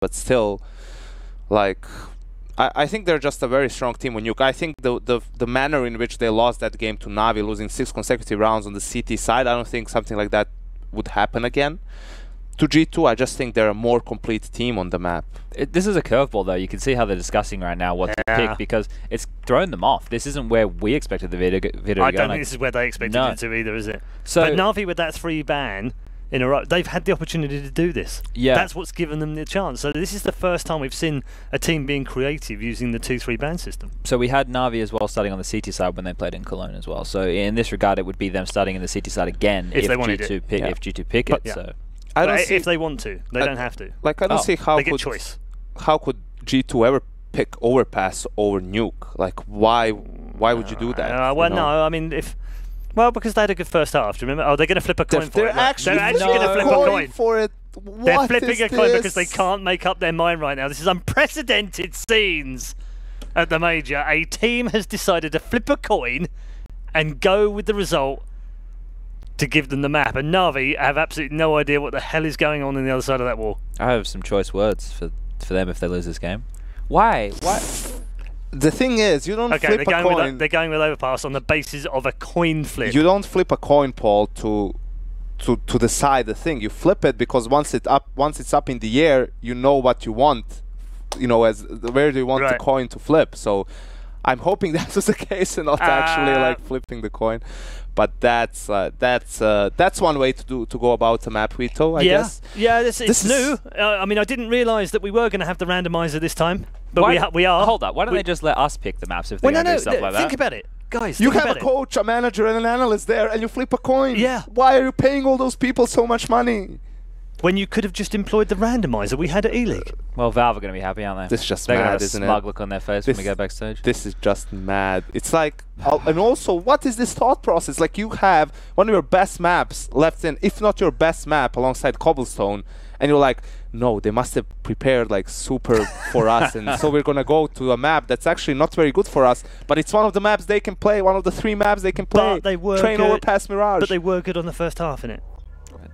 but still, like, I think they're just a very strong team on Nuke. I think the manner in which they lost that game to NaVi, losing 6 consecutive rounds on the CT side, I don't think something like that would happen again. To G2, I just think they're a more complete team on the map. This is a curveball, though. You can see how they're discussing right now what to pick, because it's thrown them off. This isn't where we expected the video to go. I don't think this is where they expected it to either, is it? So, but NaVi with that 3 ban in a row, they've had the opportunity to do this. Yeah. That's what's given them the chance. So this is the first time we've seen a team being creative using the 2-3 ban system. So we had NaVi as well starting on the CT side when they played in Cologne as well. So in this regard, it would be them starting in the CT side again if they wanted to pick, if G2 pick it. So. I don't see if they want to, they don't have to. Like, I don't see how they get choice. How could G2 ever pick Overpass over Nuke? Like, why would you do that? Well, no, I mean, because they had a good first half. Do you remember? Oh, they're going to flip a coin for it. They're actually going to flip a coin for it. They're flipping a coin because they can't make up their mind right now. This is unprecedented scenes at the Major. A team has decided to flip a coin and go with the result to give them the map, and NaVi have absolutely no idea what the hell is going on the other side of that wall. I have some choice words for them if they lose this game. Why? The thing is, you don't flip a coin. They're going with Overpass on the basis of a coin flip. You don't flip a coin, Paul, to decide the thing. You flip it because once it's up in the air, you know what you want. You know, where do you want the coin to flip. So I'm hoping that was the case and not actually like flipping the coin. But that's one way to go about the map, Vito, I guess. Yeah, it's new. I mean, I didn't realise that we were going to have the randomizer this time, but we are. Hold up, why don't they just let us pick the maps if they're going to do stuff like that? Think about it, guys. You have a coach, a manager, and an analyst there, and you flip a coin. Yeah. Why are you paying all those people so much money? When you could have just employed the randomizer we had at E-League. Well, Valve are going to be happy, aren't they? This is just They're mad, gonna have isn't it? They're going to have a smug look on their face when we go backstage. This is just mad. It's like, and also, what is this thought process? Like, you have one of your best maps left in, if not your best map, alongside Cobblestone, and you're like, no, they must have prepared like super for us, and so we're going to go to a map that's actually not very good for us, but it's one of the maps they can play, one of the 3 maps they can play. But they were Train good, Overpass Mirage. But they were good on the first half, innit?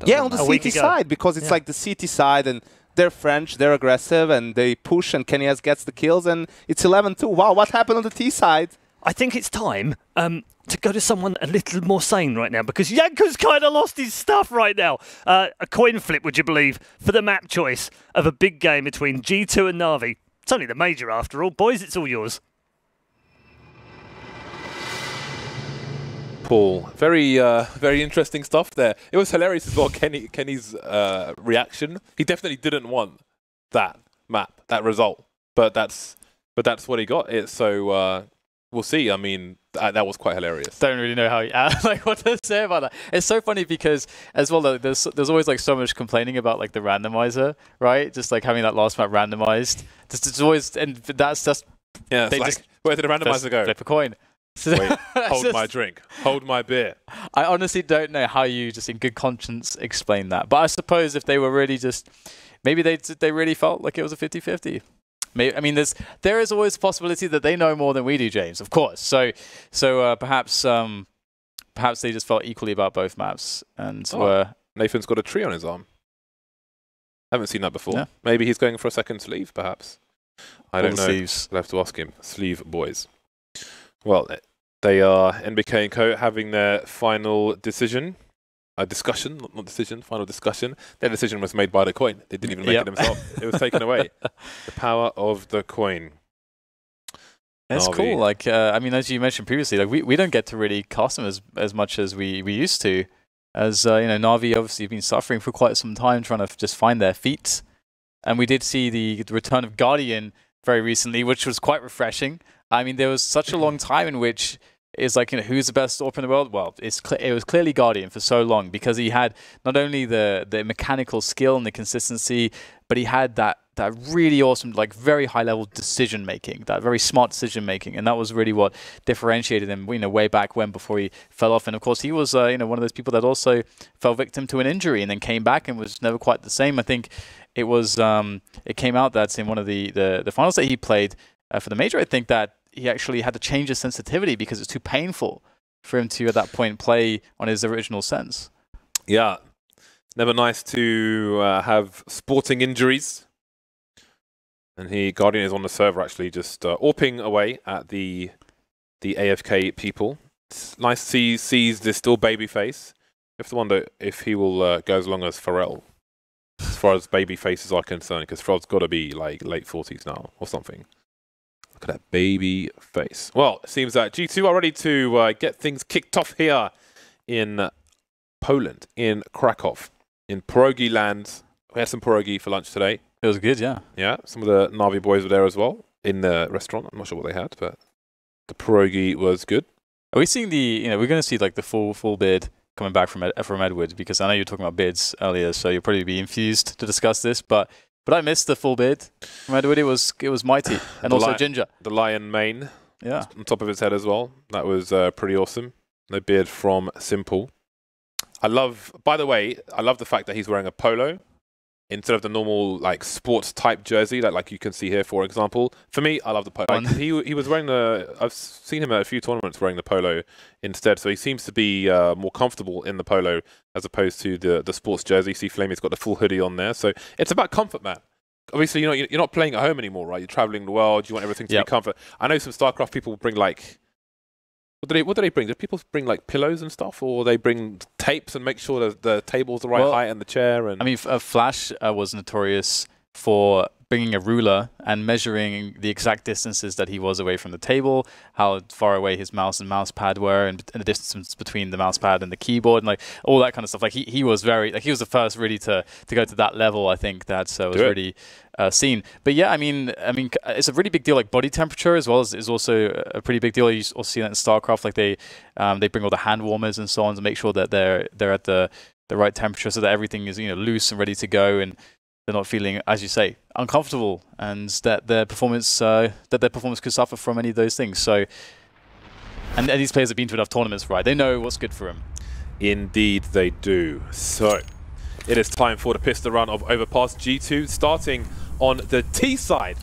Yeah, on the CT side, because it's like the CT side, and they're French, they're aggressive, and they push, and Kenya's gets the kills, and it's 11-2. Wow, what happened on the T side? I think it's time to go to someone a little more sane right now, because Yanko's kind of lost his stuff right now. A coin flip, would you believe, for the map choice of a big game between G2 and NaVi. It's only the Major after all. Boys, it's all yours. Paul, very interesting stuff there. It was hilarious as well, Kenny's reaction. He definitely didn't want that map, that result, but that's what he got. So we'll see. I mean, that was quite hilarious. Don't really know how like what to say about that. It's so funny because as well, there's always like so much complaining about like the randomizer, right? Just like having that last map randomized. It's always, and that's just where did the randomizer go? Flip a coin. Wait, hold my drink, hold my beer. I honestly don't know how you just in good conscience explain that. But I suppose if they were really just, maybe they really felt like it was a 50-50. Maybe, I mean, there is always a possibility that they know more than we do, James. Of course. So perhaps they just felt equally about both maps and were. Nathan's got a tree on his arm. Haven't seen that before. Yeah. Maybe he's going for a second sleeve, perhaps. I don't know. Sleeves. We'll have to ask him. Sleeve boys. Well, they are NBK and Co having their final decision. Discussion, not decision, final discussion. Their decision was made by the coin. They didn't even make it themselves. It was taken away. The power of the coin. It's cool. Like, I mean, as you mentioned previously, like we don't get to really cast them as much as we used to. As you know, NaVi obviously have been suffering for quite some time trying to just find their feet. And we did see the return of Guardian very recently, which was quite refreshing. I mean, there was such a long time in which it's like, you know, who's the best AWP in the world? Well, it was clearly Guardian for so long because he had not only the mechanical skill and the consistency, but he had that really awesome, like very high level decision making, that very smart decision making, and that was really what differentiated him, you know, way back when before he fell off. And of course, he was you know, one of those people that also fell victim to an injury and then came back and was never quite the same. I think it was it came out that in one of the finals that he played for the Major, I think that he actually had to change his sensitivity because it's too painful for him to, at that point, play on his original sense. Yeah. Never nice to have sporting injuries. And Guardian is on the server actually, just AWPing away at the AFK people. It's nice to see this still babyface. You have to wonder if he will go as long as Pharrell, as far as baby faces are concerned, because Pharrell's got to be like late 40s now or something. Look at that baby face. Well, it seems that G2 are ready to get things kicked off here in Poland, in Kraków, in pierogi land. We had some pierogi for lunch today. It was good, yeah. Yeah, some of the NaVi boys were there as well in the restaurant. I'm not sure what they had, but the pierogi was good. Are we seeing the, we're going to see like the full bid coming back from Edward, because I know you were talking about bids earlier, so you'll probably be infused to discuss this, but I missed the full bid from Edward. It was mighty, and also Ginger. The lion mane, yeah, on top of his head as well. That was pretty awesome. No beard from Simple. By the way, I love the fact that he's wearing a polo instead of the normal like sports type jersey that like you can see here, for example. For me, I love the polo. Like, he was wearing I've seen him at a few tournaments wearing the polo instead, so he seems to be more comfortable in the polo as opposed to the sports jersey. See, Flamey's got the full hoodie on there, so it's about comfort, man. Obviously, you're not playing at home anymore, right? You're traveling the world. You want everything to be comfort. I know some StarCraft people bring like. What do they bring? Do people bring like pillows and stuff, or they bring tapes and make sure that the table's the right height and the chair? And I mean, Flash was notorious for bringing a ruler and measuring the exact distances that he was away from the table, how far away his mouse and mouse pad were, and the distance between the mouse pad and the keyboard, and like all that kind of stuff. Like he was he was the first really to go to that level. I think that was really seen. But yeah, I mean, it's a really big deal. Like body temperature as well is also a pretty big deal. You also see that in StarCraft. Like they bring all the hand warmers and so on to make sure that they're at the right temperature, so that everything is loose and ready to go, and they're not feeling, as you say, uncomfortable, and that their performance could suffer from any of those things. So, and these players have been to enough tournaments, right? They know what's good for them. Indeed, they do. So, it is time for the pistol run of Overpass G2, starting on the T side.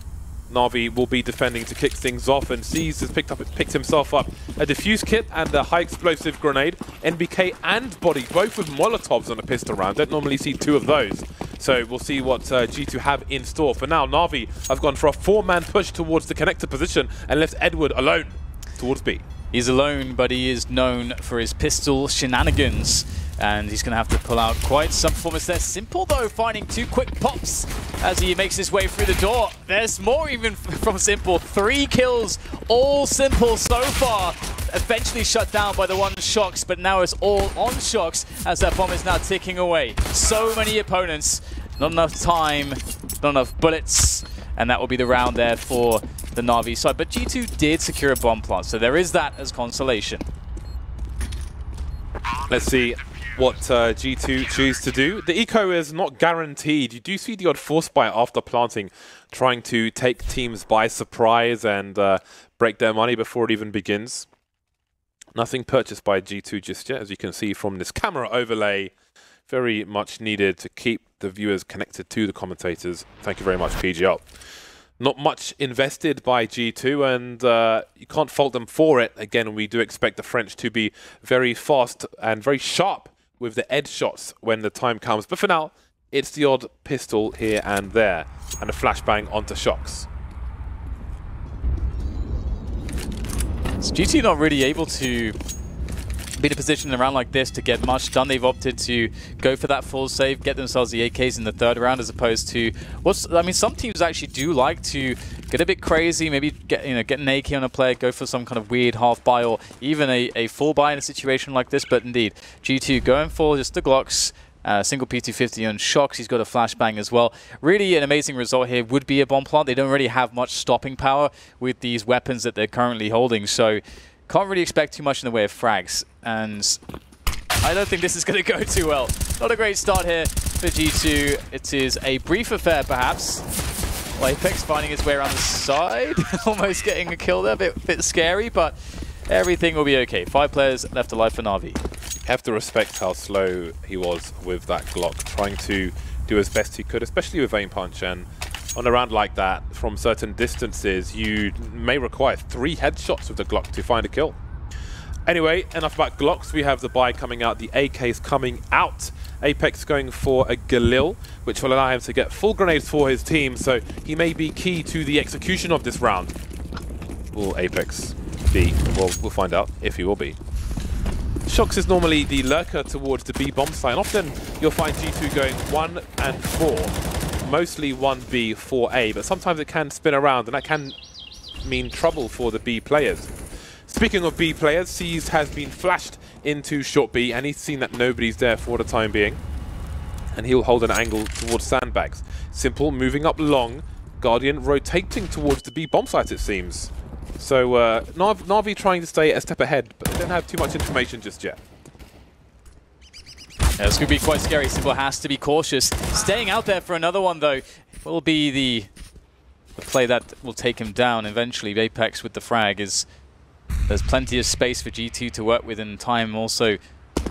NaVi will be defending to kick things off, and Seas has picked himself up a defuse kit and a high explosive grenade. NBK and Body, both with Molotovs on a pistol round. Don't normally see two of those. So we'll see what G2 have in store. For now, NaVi have gone for a 4-man push towards the connector position and left Edward alone towards B. He's alone, but he is known for his pistol shenanigans, and he's going to have to pull out quite some performance there. Simple, though, finding 2 quick pops as he makes his way through the door. There's more even from Simple. 3 kills, all Simple so far. Eventually shut down by the one Shox, but now it's all on Shox as that bomb is now ticking away. So many opponents, not enough time, not enough bullets, and that will be the round there for the NaVi side. But G2 did secure a bomb plant, so there is that as consolation. Let's see what G2 choose to do. The eco is not guaranteed. You do see the odd force buy after planting, trying to take teams by surprise and break their money before it even begins. Nothing purchased by G2 just yet, as you can see from this camera overlay. Very much needed to keep the viewers connected to the commentators. Thank you very much, PGL. Not much invested by G2, and you can't fault them for it. Again, we do expect the French to be very fast and very sharp with the edge shots when the time comes. But for now, it's the odd pistol here and there, and a flashbang onto Shox. So GT not really able to be in a position in a round like this to get much done. They've opted to go for that full save, get themselves the AKs in the 3rd round, as opposed to some teams actually do like to get a bit crazy, maybe get an AK on a player, go for some kind of weird half buy or even a full buy in a situation like this. But indeed, G2 going for just the Glocks. Single P250 on Shox. He's got a flashbang as well. Really an amazing result here would be a bomb plant. They don't really have much stopping power with these weapons that they're currently holding, so can't really expect too much in the way of frags. And I don't think this is going to go too well. Not a great start here for G2. It is a brief affair, perhaps. Well, Apex finding his way around the side. Almost getting a kill there. Bit scary, but everything will be okay. 5 players left alive for NaVi. Have to respect how slow he was with that Glock, trying to do as best he could, especially with aim punch. And on a round like that, from certain distances, you may require 3 headshots with the Glock to find a kill. Anyway, enough about Glocks. We have the buy coming out. The AK's coming out. Apex going for a Galil, which will allow him to get full grenades for his team, so he may be key to the execution of this round. Will Apex be? Well, we'll find out if he will be. Shox is normally the lurker towards the B bomb site, and often you'll find G2 going 1 and 4, mostly 1B, 4A, but sometimes it can spin around, and that can mean trouble for the B players. Speaking of B players, Faze has been flashed into short B, and he's seen that nobody's there for the time being, and he'll hold an angle towards sandbags. Simple moving up long, Guardian rotating towards the B bomb site, it seems. So NaVi trying to stay a step ahead, but they don't have too much information just yet. Yeah, this could be quite scary. Simple has to be cautious. Staying out there for another one, though, will be the play that will take him down eventually. Apex with the frag is... There's plenty of space for G2 to work with, and time also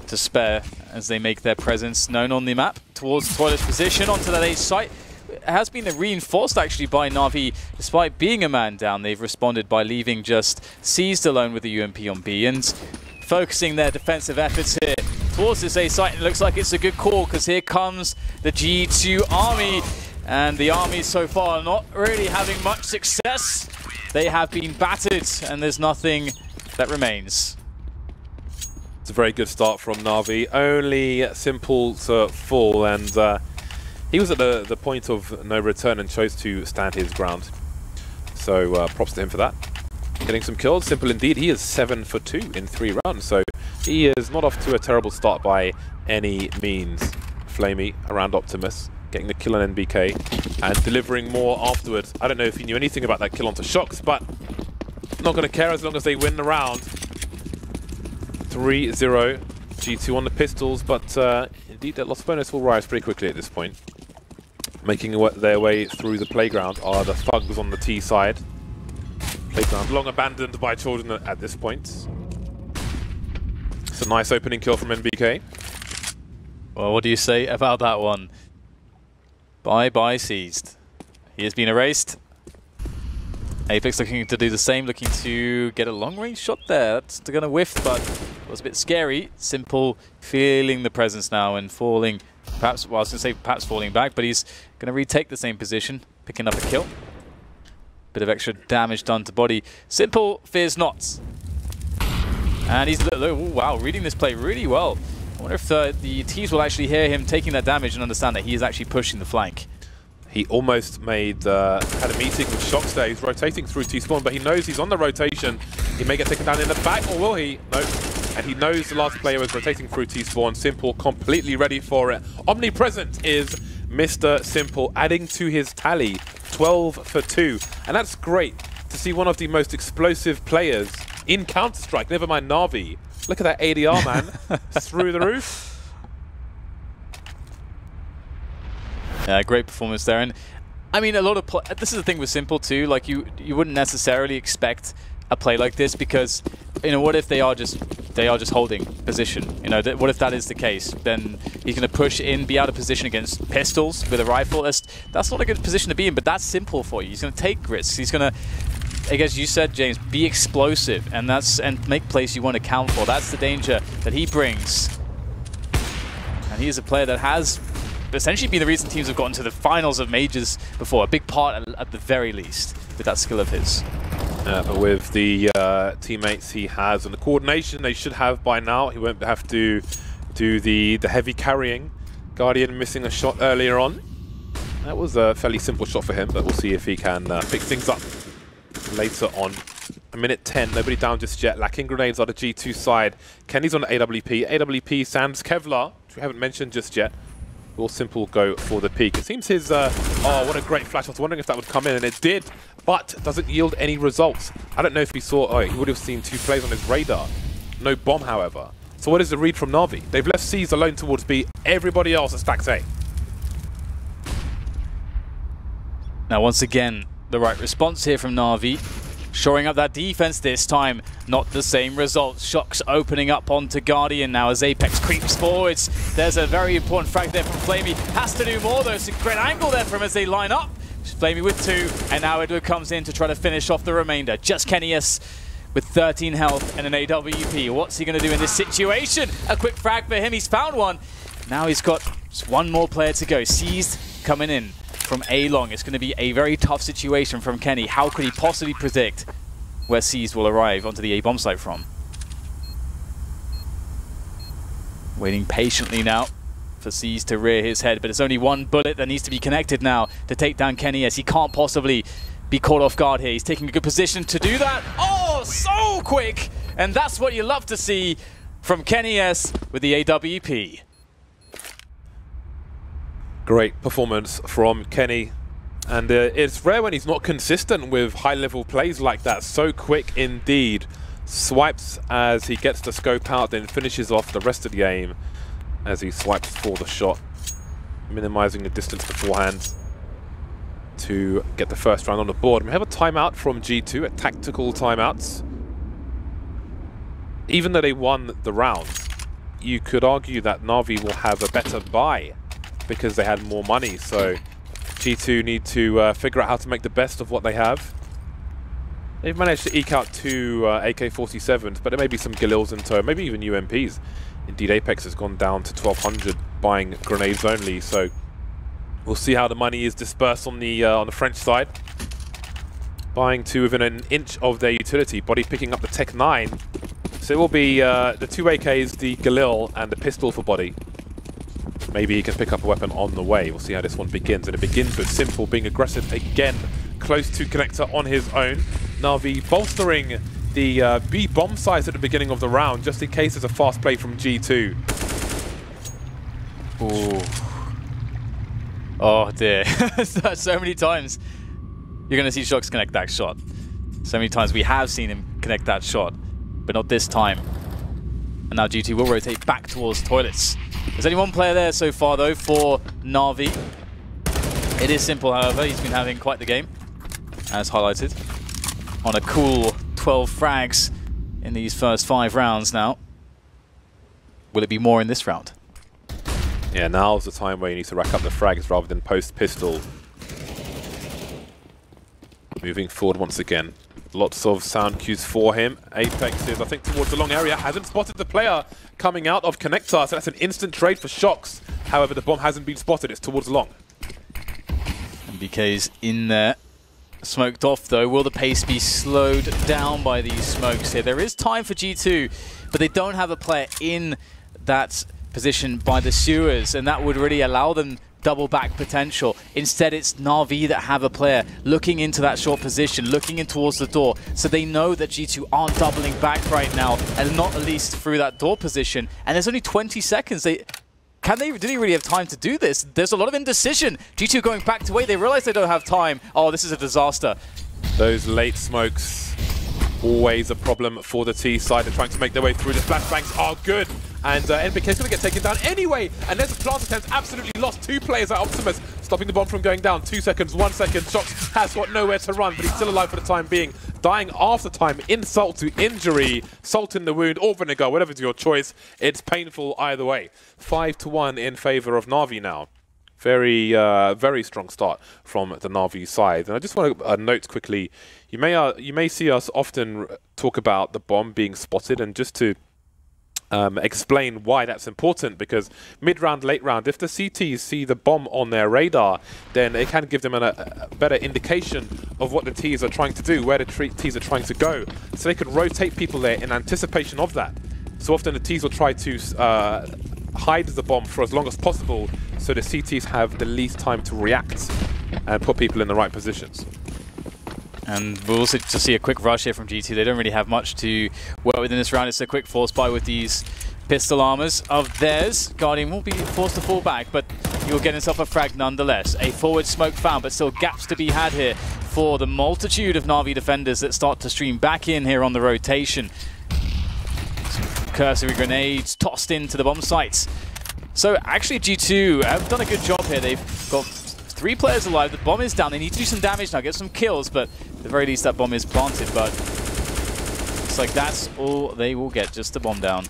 to spare as they make their presence known on the map towards Toilet's position onto that A site. It has been reinforced actually by NaVi. Despite being a man down, they've responded by leaving just Seized alone with the UMP on B and focusing their defensive efforts here towards this A site. It looks like it's a good call because here comes the G2 army, and the army so far not really having much success. They have been battered, and there's nothing that remains. It's a very good start from NaVi. Only Simple to fall, and he was at the point of no return and chose to stand his ground. So props to him for that. Getting some kills. Simple indeed. He is 7 for 2 in 3 rounds, so he is not off to a terrible start by any means. Flamey around Optimus, getting the kill on NBK and delivering more afterwards. I don't know if he knew anything about that kill onto Shox, but not going to care as long as they win the round. 3-0, G2 on the pistols, but indeed their loss bonus will rise pretty quickly at this point. Making their way through the playground are the thugs on the T side. Playground long abandoned by children at this point. It's a nice opening kill from NBK. Well, what do you say about that one? Bye-bye Seized. He has been erased. Apex looking to do the same, looking to get a long-range shot there. That's going to whiff, but it was a bit scary. Simple feeling the presence now and falling, perhaps, well, I was going to say perhaps falling back, but he's going to retake the same position, picking up a kill. Bit of extra damage done to body. Simple fears not. And he's, wow, reading this play really well. I wonder if the T's will actually hear him taking that damage and understand that he is actually pushing the flank. He almost made had a meeting with Shox there. He's rotating through T-spawn, but he knows he's on the rotation. He may get taken down in the back, or will he? No. And he knows the last player is rotating through T-spawn. Simple, completely ready for it. Omnipresent is Mr. Simple, adding to his tally, 12 for 2. And that's great to see one of the most explosive players in Counter-Strike, never mind NaVi. Look at that ADR, man. Through the roof. Yeah, great performance there. And I mean, a lot of this is the thing with Simple too. Like you wouldn't necessarily expect a play like this because, you know, what if they are just holding position? You know, what if that is the case? Then he's going to push in, be out of position against pistols with a rifle. That's not a good position to be in. But that's Simple for you. He's going to take risks. He's going to, I guess you said, James, be explosive, and make plays you want to count for. That's the danger that he brings. And he is a player that has essentially been the reason teams have gotten to the finals of majors before. A big part, at the very least, with that skill of his. With the teammates he has and the coordination they should have by now, he won't have to do the heavy carrying. Guardian missing a shot earlier on. That was a fairly simple shot for him, but we'll see if he can pick things up later on. A minute 10, nobody down just yet. Lacking grenades on the G2 side. Kenny's on the AWP. AWP, Sam's Kevlar, which we haven't mentioned just yet. Will Simple go for the peak. It seems his, oh, what a great flash. I was wondering if that would come in, and it did, but doesn't yield any results. I don't know if he saw, oh, he would have seen 2 plays on his radar. No bomb, however. So what is the read from NaVi? They've left C's alone towards B. Everybody else is stacked A. Now, once again, the right response here from NaVi. Shoring up that defense this time, not the same results. Shox opening up onto Guardian now as Apex creeps forwards. There's a very important frag there from Flamey. Has to do more though. It's a great angle there from as they line up. Flamey with 2, and now Edward comes in to try to finish off the remainder. Just Kennyus with 13 health and an AWP. What's he going to do in this situation? A quick frag for him. He's found one. Now he's got just one more player to go. Seized coming in from A-Long. It's going to be a very tough situation from Kenny. How could he possibly predict where Seized will arrive onto the A-bomb site from? Waiting patiently now for Seized to rear his head, but it's only one bullet that needs to be connected now to take down Kenny, as he can't possibly be caught off guard here. He's taking a good position to do that. Oh, so quick! And that's what you love to see from Kenny S with the AWP. Great performance from Kenny. And it's rare when he's not consistent with high-level plays like that. So quick indeed. Swipes as he gets the scope out, then finishes off the rest of the aim as he swipes for the shot, minimizing the distance beforehand to get the first round on the board. We have a timeout from G2, a tactical timeout. Even though they won the round, you could argue that NaVi will have a better buy because they had more money. So G2 need to figure out how to make the best of what they have. They've managed to eke out 2 AK-47s, but there may be some Galils in tow, maybe even UMPs. Indeed, Apex has gone down to 1200, buying grenades only. So we'll see how the money is dispersed on the French side. Buying 2 within an inch of their utility. Body picking up the Tech 9. So it will be the 2 AKs, the Galil, and the pistol for Body. Maybe he can pick up a weapon on the way. We'll see how this one begins. And it begins with Simple being aggressive again, close to Connector on his own. NaVi bolstering the B bomb size at the beginning of the round, just in case there's a fast play from G2. Ooh. Oh dear. So many times you're going to see Shox connect that shot. So many times we have seen him connect that shot, but not this time. And now G2 will rotate back towards toilets. There's only one player there so far though for NaVi. It is Simple, however. He's been having quite the game, as highlighted, on a cool 12 frags in these first 5 rounds now. Will it be more in this round? Yeah, now's the time where you need to rack up the frags rather than post pistol. Moving forward once again. Lots of sound cues for him. Apex is, I think, towards the long area. Hasn't spotted the player coming out of Connector, so that's an instant trade for Shox. However, the bomb hasn't been spotted. It's towards long. MBK's in there. Smoked off though. Will the pace be slowed down by these smokes here? There is time for G2, but they don't have a player in that position by the sewers, and that would really allow them double back potential. Instead, it's NaVi that have a player looking into that short position, looking in towards the door, so they know that G2 aren't doubling back right now, and not at least through that door position. And there's only 20 seconds. Do they really have time to do this? There's a lot of indecision. G2 going back to wait. They realize they don't have time. Oh, this is a disaster. Those late smokes, always a problem for the T side. They're trying to make their way through. The flashbangs are good. And NBK is going to get taken down anyway. And there's a plant attempt. Absolutely lost 2 players at Optimus, stopping the bomb from going down. 2 seconds, 1 second. Shox has got nowhere to run, but he's still alive for the time being. Dying after time. Insult to injury. Salt in the wound or vinegar, whatever's your choice. It's painful either way. 5-1 in favor of NaVi now. Very, very strong start from the NaVi side. And I just want to note quickly, you may see us often talk about the bomb being spotted, and just to explain why that's important, because mid-round, late round, if the CTs see the bomb on their radar, then it can give them a better indication of what the Ts are trying to do, where the Ts are trying to go, so they can rotate people there in anticipation of that. So often the Ts will try to hide the bomb for as long as possible, so the CTs have the least time to react and put people in the right positions. And we'll also just see a quick rush here from G2. They don't really have much to work with in this round. It's a quick force buy with these pistol armors of theirs. Guardian will be forced to fall back, but he'll get himself a frag nonetheless. A forward smoke found, but still gaps to be had here for the multitude of NaVi defenders that start to stream back in here on the rotation. Some cursory grenades tossed into the bomb sites. So actually G2 have done a good job here. They've got 3 players alive. The bomb is down. They need to do some damage now, get some kills, but at the very least that bomb is planted. But it's like that's all they will get, just the bomb down.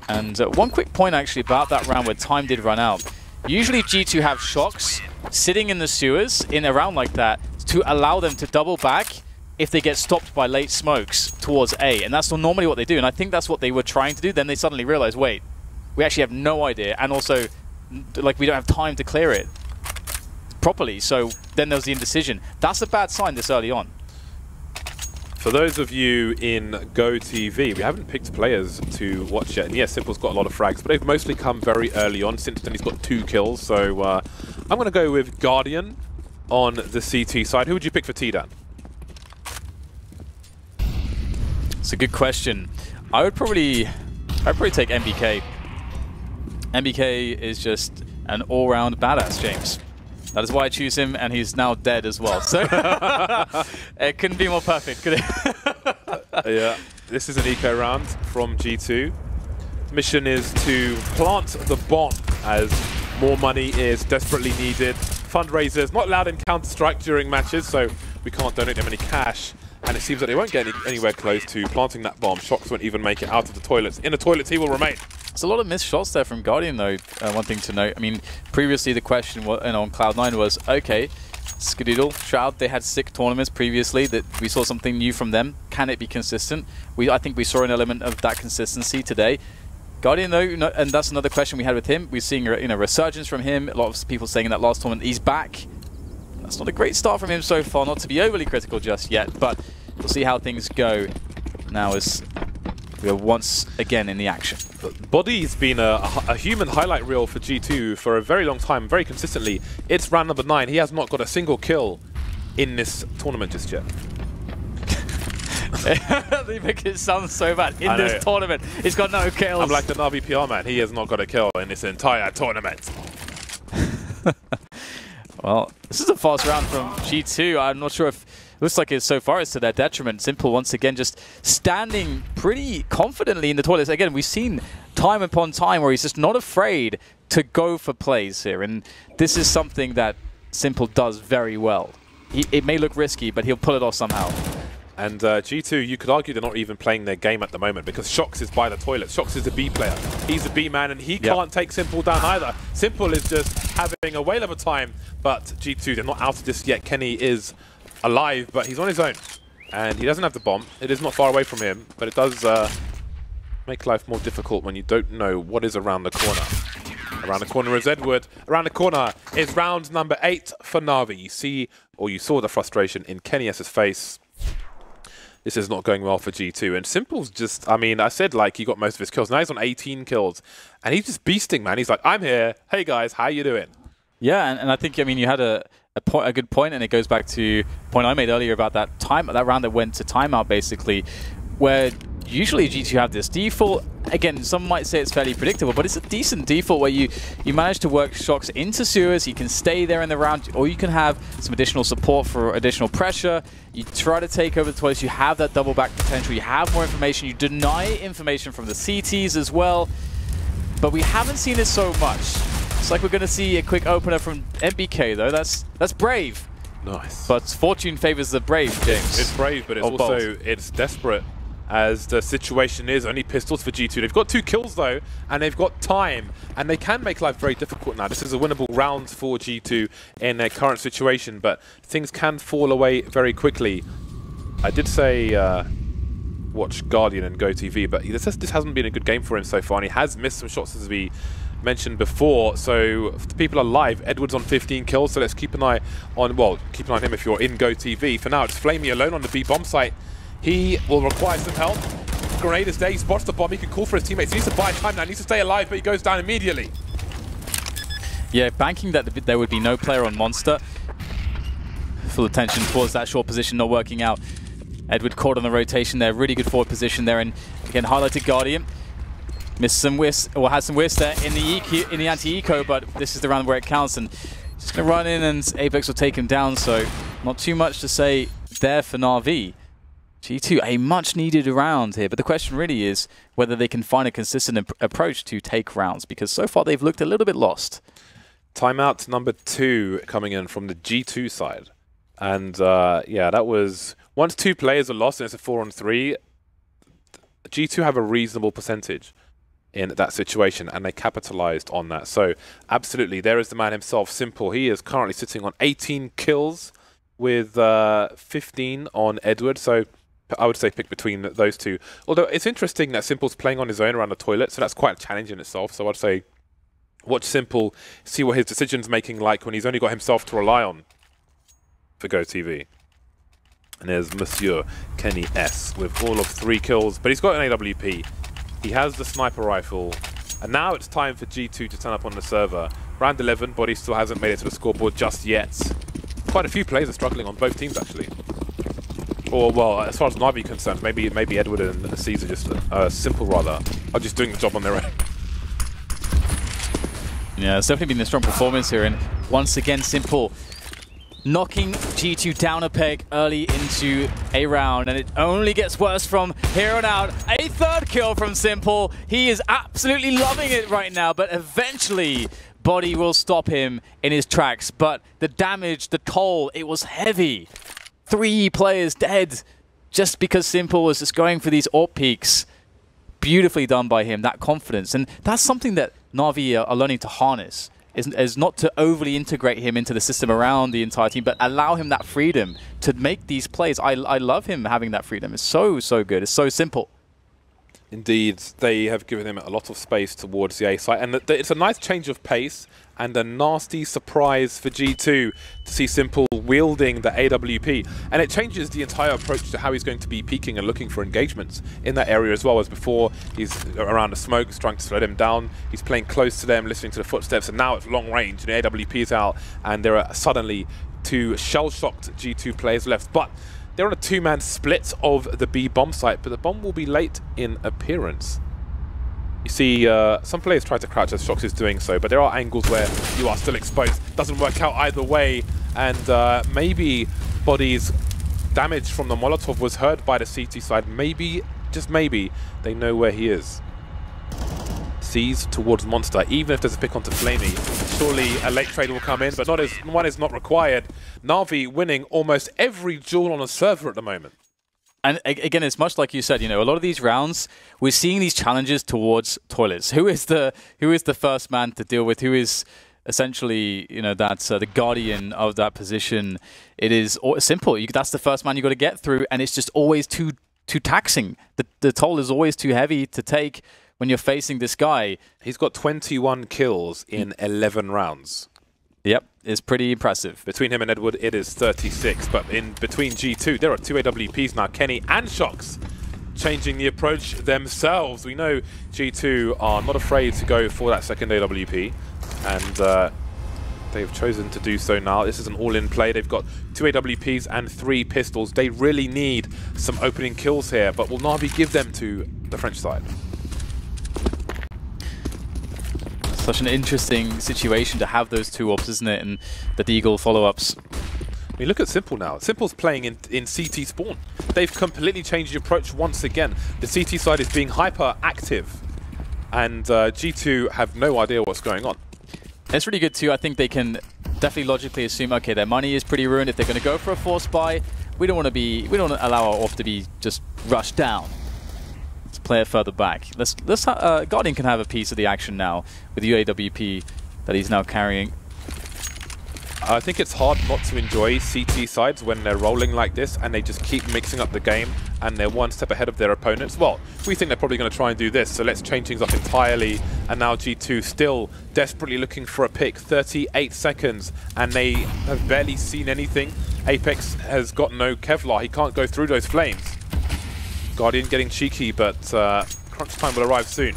And one quick point actually about that round where time did run out. Usually G2 have Shox sitting in the sewers in a round like that to allow them to double back if they get stopped by late smokes towards A, and that's normally what they do, and I think that's what they were trying to do. Then they suddenly realized, wait, we actually have no idea, and also, like, we don't have time to clear it properly, so then there was the indecision. That's a bad sign this early on. For those of you in GoTV, we haven't picked players to watch yet, and yes, Simple's got a lot of frags, but they've mostly come very early on. Since then, he's got 2 kills, so I'm going to go with Guardian on the CT side. Who would you pick for T-Dan? It's a good question. I'd probably take MBK. MBK is just an all-round badass, James. That is why I choose him, and he's now dead as well. So it couldn't be more perfect, could it? Yeah, this is an eco round from G2. Mission is to plant the bomb as more money is desperately needed. Fundraisers not allowed in Counter-Strike during matches, so we can't donate them any cash. And it seems that they won't get anywhere close to planting that bomb. Shox won't even make it out of the toilets. In the toilets, he will remain. There's a lot of missed shots there from Guardian, though. One thing to note, I mean, previously the question on Cloud9 was, okay, Skadoodle, Shroud, they had sick tournaments previously that we saw something new from them. Can it be consistent? I think we saw an element of that consistency today. Guardian, though, and that's another question we had with him. We're seeing resurgence from him. A lot of people saying in that last tournament he's back. That's not a great start from him so far, not to be overly critical just yet, but we'll see how things go now as we are once again in the action. Body's been a human highlight reel for G2 for a very long time, very consistently. It's round number 9. He has not got a single kill in this tournament just yet. They make it sound so bad. In this tournament, he's got no kills. I'm like the NaVi PR man. He has not got a kill in this entire tournament. Well, this is a fast round from G2. I'm not sure if... Looks like so far it's to their detriment. Simple once again just standing pretty confidently in the toilets. Again, we've seen time upon time where he's just not afraid to go for plays here. And this is something that Simple does very well. It may look risky, but he'll pull it off somehow. And G2, you could argue they're not even playing their game at the moment because Shox is by the toilet. Shox is a B player. He's a B man and he can't take Simple down either. Simple is just having a whale of a time, but G2, they're not out of this yet. Kenny is alive, but he's on his own. And he doesn't have the bomb. It is not far away from him, but it does make life more difficult when you don't know what is around the corner. Around the corner is Edward. Around the corner is round number 8 for NaVi. You see, or you saw the frustration in Kenny S's face. This is not going well for G2. And Simple's just, I mean, I said like he got most of his kills. Now he's on 18 kills. And he's just beasting, man. He's like, I'm here. Hey guys, how you doing? Yeah, and I think, I mean, you had a good point, and it goes back to the point I made earlier about that round that went to timeout, basically, where usually G2 have this default. Again, some might say it's fairly predictable, but it's a decent default where you manage to work Shox into sewers, you can stay there in the round, or you can have some additional support for additional pressure. You try to take over the toilets, you have that double back potential, you have more information, you deny information from the CTs as well. But we haven't seen it so much. It's like we're going to see a quick opener from MBK, though. That's brave. Nice. But fortune favors the brave, James. It's brave, but it's also it's desperate as the situation is. Only pistols for G2. They've got 2 kills, though, and they've got time, and they can make life very difficult now. This is a winnable round for G2 in their current situation, but things can fall away very quickly. I did say watch Guardian and GoTV, but this hasn't been a good game for him so far, and he has missed some shots as we mentioned before. So if the people are live, Edward's on 15 kills, so let's keep an eye on, well, keep an eye on him if you're in GoTV. For now, it's Flamey alone on the B bomb site. He will require some help. Grenade is there, he spots the bomb, he can call for his teammates. He needs to buy time now, he needs to stay alive, but he goes down immediately. Yeah, banking that there would be no player on Monster. Full attention towards that short position not working out. Edward caught on the rotation there, really good forward position there, and again highlighted Guardian. Missed some whiffs, or had some whiffs there in the anti-eco, but this is the round where it counts, and just gonna run in and Apex will take him down, so not too much to say there for NaVi. G2, a much needed round here, but the question really is whether they can find a consistent approach to take rounds, because so far they've looked a little bit lost. Timeout number 2 coming in from the G2 side. And yeah, that was, once 2 players are lost and it's a 4-on-3, G2 have a reasonable percentage in that situation, and they capitalized on that. So absolutely, there is the man himself, Simple. He is currently sitting on 18 kills with 15 on Edward, so I would say pick between those two. Although it's interesting that Simple's playing on his own around the toilet, so that's quite a challenge in itself. So I'd say watch Simple, see what his decisions making like when he's only got himself to rely on for GoTV. And there's Monsieur Kenny S with all of 3 kills, but he's got an AWP. He has the sniper rifle, and now it's time for G2 to turn up on the server. Round 11, but he still hasn't made it to the scoreboard just yet. Quite a few players are struggling on both teams, actually. Or, well, as far as NaVi is concerned, maybe Edward and Caesar just, Simple rather, are just doing the job on their own. Yeah, it's definitely been a strong performance here, and once again, Simple knocking G2 down a peg early into a round, and it only gets worse from here on out. A 3rd kill from Simple. He is absolutely loving it right now, but eventually Body will stop him in his tracks. But the damage, the toll, it was heavy. 3 players dead just because Simple was just going for these AWP peaks. Beautifully done by him, that confidence. And that's something that NaVi are learning to harness. Is not to overly integrate him into the system around the entire team, but allow him that freedom to make these plays. I love him having that freedom. It's so good. It's so simple. Indeed, they have given him a lot of space towards the A site, and it's a nice change of pace and a nasty surprise for G2 to see Simple wielding the AWP. And it changes the entire approach to how he's going to be peeking and looking for engagements in that area as well. As before, he's around the smoke, trying to slow them down. He's playing close to them, listening to the footsteps, and now it's long range, and the AWP is out, and there are suddenly 2 shell-shocked G2 players left. But they're on a 2-man split of the B bomb site, but the bomb will be late in appearance. You see, some players try to crouch as Shox is doing so, but there are angles where you are still exposed. Doesn't work out either way, and maybe Body's damage from the Molotov was heard by the CT side. Maybe, just maybe, they know where he is. Sees towards Monster, even if there's a pick onto Flamey. Surely a late trade will come in, but one is not required. NaVi winning almost every duel on a server at the moment. And again, it's much like you said, you know, a lot of these rounds, we're seeing these challenges towards toilets. Who is the first man to deal with? Who is essentially, you know, that's the guardian of that position? It is simple. That's the first man you got to get through, and it's just always too taxing. The toll is always too heavy to take when you're facing this guy. He's got 21 kills in 11 rounds. Yep, it's pretty impressive. Between him and Edward, it is 36. But in between G2, there are 2 AWPs now. Kenny and Shox changing the approach themselves. We know G2 are not afraid to go for that second AWP. And they've chosen to do so now. This is an all-in play. They've got 2 AWPs and 3 pistols. They really need some opening kills here. But will NaVi give them to the French side? Such an interesting situation to have those 2 ops, isn't it? And the Deagle follow-ups. I mean, look at Simple now. Simple's playing in CT spawn. They've completely changed the approach once again. The CT side is being hyper-active. And G2 have no idea what's going on. It's really good too. I think they can definitely logically assume, okay, their money is pretty ruined. If they're going to go for a force buy, we don't want to allow our off to be just rushed down. Let's play it further back. Guardian can have a piece of the action now with the UAWP that he's now carrying. I think it's hard not to enjoy CT sides when they're rolling like this and they just keep mixing up the game and they're one step ahead of their opponents. Well, we think they're probably going to try and do this, so let's change things up entirely. And now G2 still desperately looking for a pick. 38 seconds and they have barely seen anything. Apex has got no Kevlar. He can't go through those flames. Guardian getting cheeky, but crunch time will arrive soon.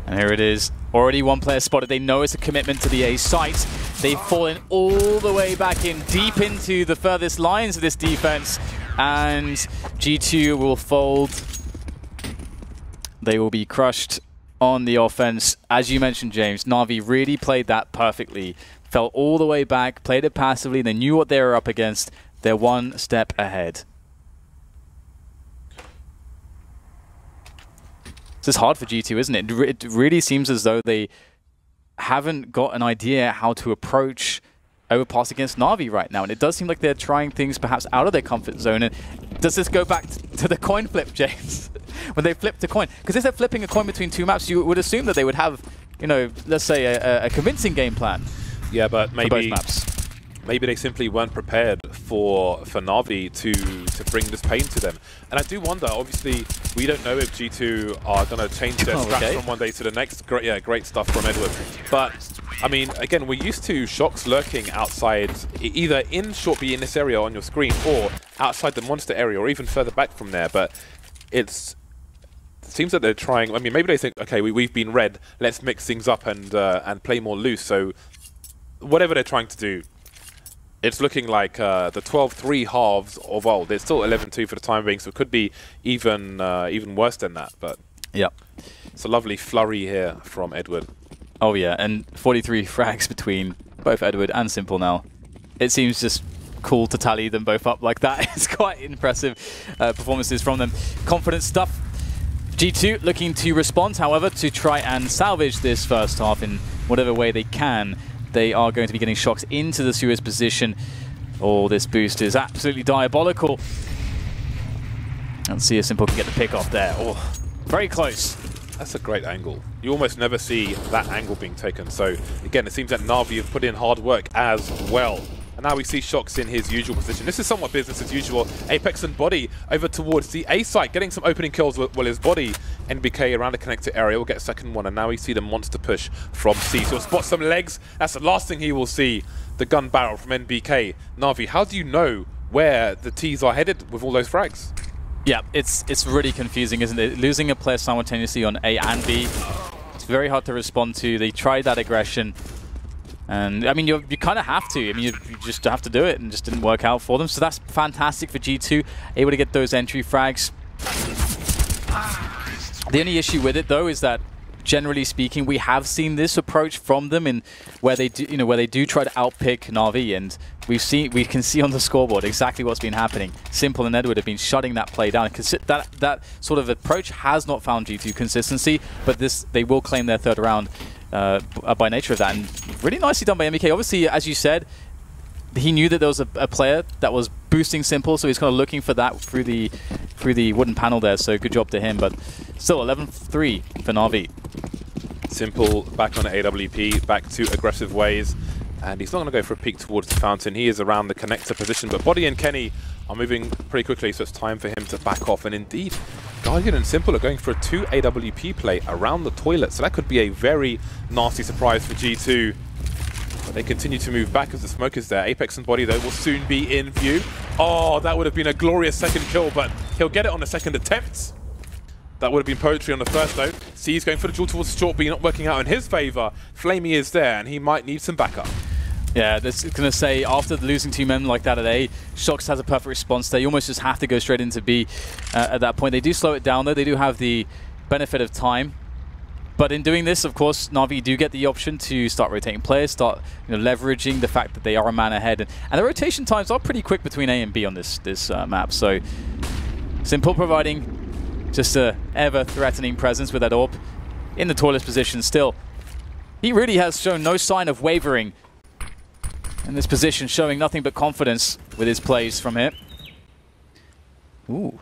And here it is. Already 1 player spotted. They know it's a commitment to the A site. They've fallen all the way back in, deep into the furthest lines of this defense. And G2 will fold. They will be crushed on the offense. As you mentioned, James, NaVi really played that perfectly. Fell all the way back, played it passively. They knew what they were up against. They're 1 step ahead. This is hard for G2, isn't it? It really seems as though they haven't got an idea how to approach overpass against NaVi right now. And it does seem like they're trying things perhaps out of their comfort zone. And does this go back to the coin flip, James? When they flipped a coin? Because if they're flipping a coin between 2 maps, you would assume that they would have, you know, let's say a convincing game plan. Yeah, but maybe for both maps. maybe they simply weren't prepared for NaVi to bring this pain to them. And I do wonder, obviously, we don't know if G2 are going to change their strats from one day to the next. Great stuff from Edward. But, I mean, again, we're used to Shox lurking outside, either in short B in this area on your screen, or outside the monster area, or even further back from there. But it seems that they're trying. I mean, maybe they think, okay, we've been red. Let's mix things up and play more loose. So whatever they're trying to do, it's looking like the 12-3 halves of old. It's still 11-2 for the time being, so it could be even worse than that. But yeah, it's a lovely flurry here from Edward. Oh yeah, and 43 frags between both Edward and Simple now. It seems just cool to tally them both up like that. It's quite impressive performances from them. Confident stuff. G2 looking to respond, however, to try and salvage this first half in whatever way they can. They are going to be getting Shox into the Suez position. Oh, this boost is absolutely diabolical. Let's see if Simple can get the pick off there. Oh, very close. That's a great angle. You almost never see that angle being taken. So, again, it seems that NaVi have put in hard work as well. And now we see Shox in his usual position. This is somewhat business as usual. Apex and Body over towards the A site, getting some opening kills while his Body, NBK around the connector area, will get a second one. And now we see the monster push from C. So he'll spot some legs. That's the last thing he will see. The gun barrel from NBK. NaVi, how do you know where the Ts are headed with all those frags? Yeah, it's really confusing, isn't it? Losing a player simultaneously on A and B, it's very hard to respond to. They tried that aggression. And, I mean, you kind of have to. I mean, you just have to do it, and it just didn't work out for them. So that's fantastic for G2, able to get those entry frags. The only issue with it, though, is that, generally speaking, we have seen this approach from them in where they do, where they do try to outpick NaVi, and we can see on the scoreboard exactly what's been happening. Simple and Edward have been shutting that play down. That sort of approach has not found G2 consistency, but they will claim their third round. By nature of that, and really nicely done by MBK. Obviously, as you said, he knew that there was a player that was boosting Simple, so he's kind of looking for that through the wooden panel there. So good job to him. But still, 11-3 for NaVi. Simple back on AWP, back to aggressive ways, and he's not going to go for a peek towards the fountain. He is around the connector position, but Body and Kenny are moving pretty quickly, so it's time for him to back off. And indeed, Guardian and Simple are going for a 2 AWP play around the toilet, so that could be a very nasty surprise for G2. But they continue to move back as the smoke is there. Apex and Body, though, will soon be in view. Oh, that would have been a glorious second kill, but he'll get it on the second attempt. That would have been poetry on the first, though. C's going for the duel towards short B, not working out in his favour. Flamey is there, and he might need some backup. Yeah, that's going to say, after losing 2 men like that at A, Shox has a perfect response there. You almost just have to go straight into B at that point. They do slow it down, though. They do have the benefit of time. But in doing this, of course, NaVi do get the option to start rotating players, start leveraging the fact that they are a man ahead. And the rotation times are pretty quick between A and B on this map. So Simple providing just a ever-threatening presence with that AWP in the toilet position still. He really has shown no sign of wavering in this position, showing nothing but confidence with his plays from here. Ooh.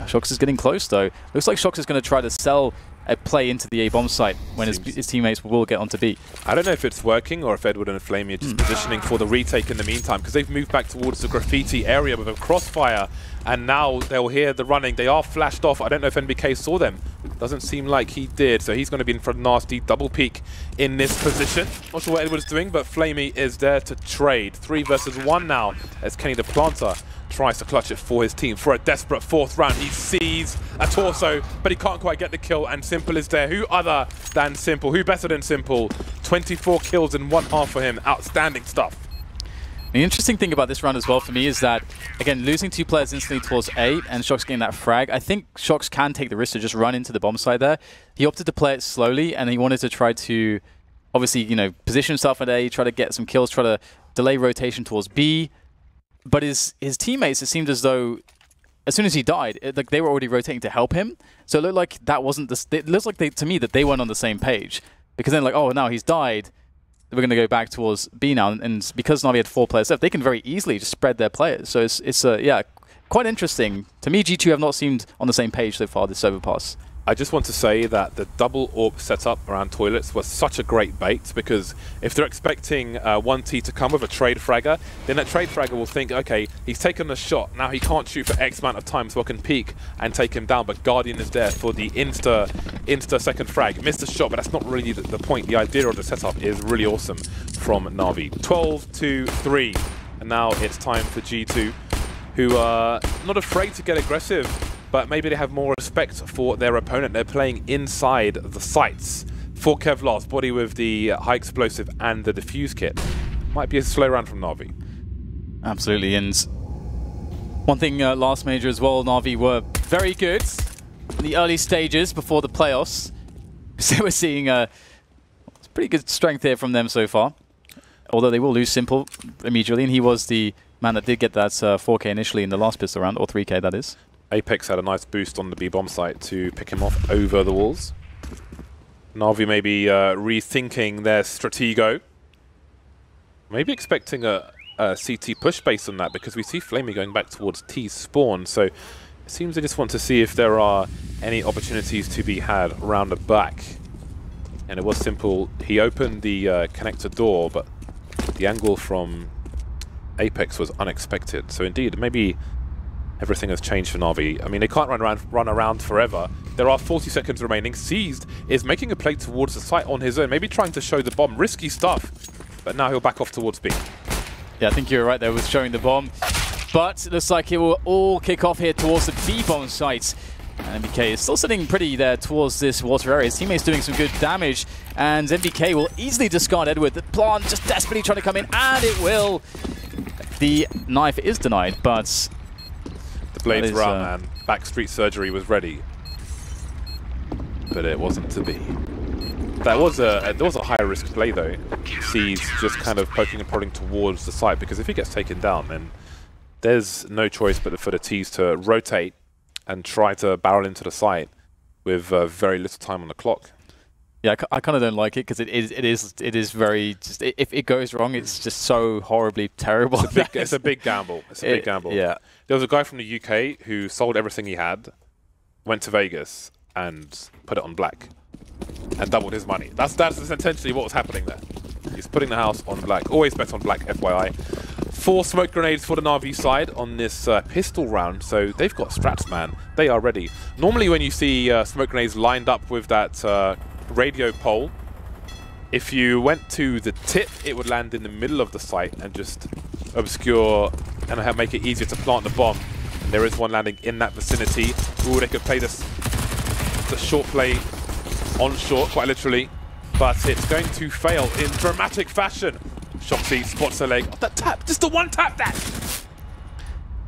Shox is getting close, though. Looks like Shox is going to try to sell a play into the A-bomb site when his teammates will get onto B. I don't know if it's working or if Edward and Flamey are just positioning for the retake in the meantime, because they've moved back towards the graffiti area with a crossfire, and now they'll hear the running. They are flashed off. I don't know if NBK saw them. Doesn't seem like he did, so he's going to be in for a nasty double peek in this position. Not sure what Edward's doing, but Flamey is there to trade. 3 versus 1 now as Kenny the Planter tries to clutch it for his team for a desperate 4th round. He sees a torso, but he can't quite get the kill, and Simple is there. Who other than Simple? Who better than Simple? 24 kills in 1 half for him. Outstanding stuff. The interesting thing about this round as well for me is that, again, losing 2 players instantly towards A and Shox getting that frag, I think Shox can take the risk to just run into the bomb side there. He opted to play it slowly, and he wanted to try to, obviously, position himself at A, try to get some kills, try to delay rotation towards B. But his teammates, it seemed as though, as soon as he died, they were already rotating to help him. So it looked like that wasn't it looks like to me that they weren't on the same page, because then oh, now he's died, we're going to go back towards B now, and because NaVi had 4 players left, they can very easily just spread their players. So it's yeah, quite interesting. To me, G2 have not seemed on the same page so far this overpass. I just want to say that the double AWP setup around toilets was such a great bait, because if they're expecting 1T to come with a trade fragger, then that trade fragger will think, okay, he's taken a shot, now he can't shoot for X amount of time, so I can peek and take him down, but Guardian is there for the insta second frag. Missed a shot, but that's not really the point. The idea of the setup is really awesome from NaVi. 12-3, and now it's time for G2, who are not afraid to get aggressive, but maybe they have more respect for their opponent. They're playing inside the sights. For Kevlar's body with the high explosive and the defuse kit. Might be a slow round from NaVi. Absolutely, and one thing last major as well, NaVi were very good in the early stages before the playoffs. So we're seeing pretty good strength here from them so far. Although they will lose Simple immediately, and he was the man that did get that 4K initially in the last pistol round, or 3K that is. Apex had a nice boost on the B-bomb site to pick him off over the walls. NaVi may be rethinking their stratego. Maybe expecting a CT push based on that, because we see Flamey going back towards T spawn. So it seems they just want to see if there are any opportunities to be had around the back. And it was Simple. He opened the connector door, but the angle from Apex was unexpected. So indeed, maybe everything has changed for NaVi. I mean, they can't run around forever. There are 40 seconds remaining. Seized is making a play towards the site on his own, maybe trying to show the bomb. Risky stuff, but now he'll back off towards B. Yeah, I think you're right there with showing the bomb. But it looks like it will all kick off here towards the B-bomb site. And MBK is still sitting pretty there towards this water area. His teammate's doing some good damage, and MBK will easily discard Edward. The plant just desperately trying to come in, and it will. The knife is denied, but the blades were out, man. Backstreet surgery was ready, but it wasn't to be. That was a high risk play though. He's just kind of poking and prodding towards the site, because if he gets taken down, then there's no choice but for the T's to rotate and try to barrel into the site with very little time on the clock. Yeah, I kind of don't like it, because it is very just, if it goes wrong, it's just so horribly terrible. It's a big gamble. It's a big gamble. Yeah. There was a guy from the UK who sold everything he had, went to Vegas and put it on black, and doubled his money. That's essentially what was happening there. He's putting the house on black. Always bet on black, FYI. 4 smoke grenades for the NaVi side on this pistol round, so they've got strats, man. They are ready. Normally when you see smoke grenades lined up with that radio pole, if you went to the tip, it would land in the middle of the site and just obscure and make it easier to plant the bomb. And there is one landing in that vicinity. Ooh, they could play the short play on short, quite literally, but it's going to fail in dramatic fashion. Shoxy spots her leg. Oh, that tap, just the one tap dash.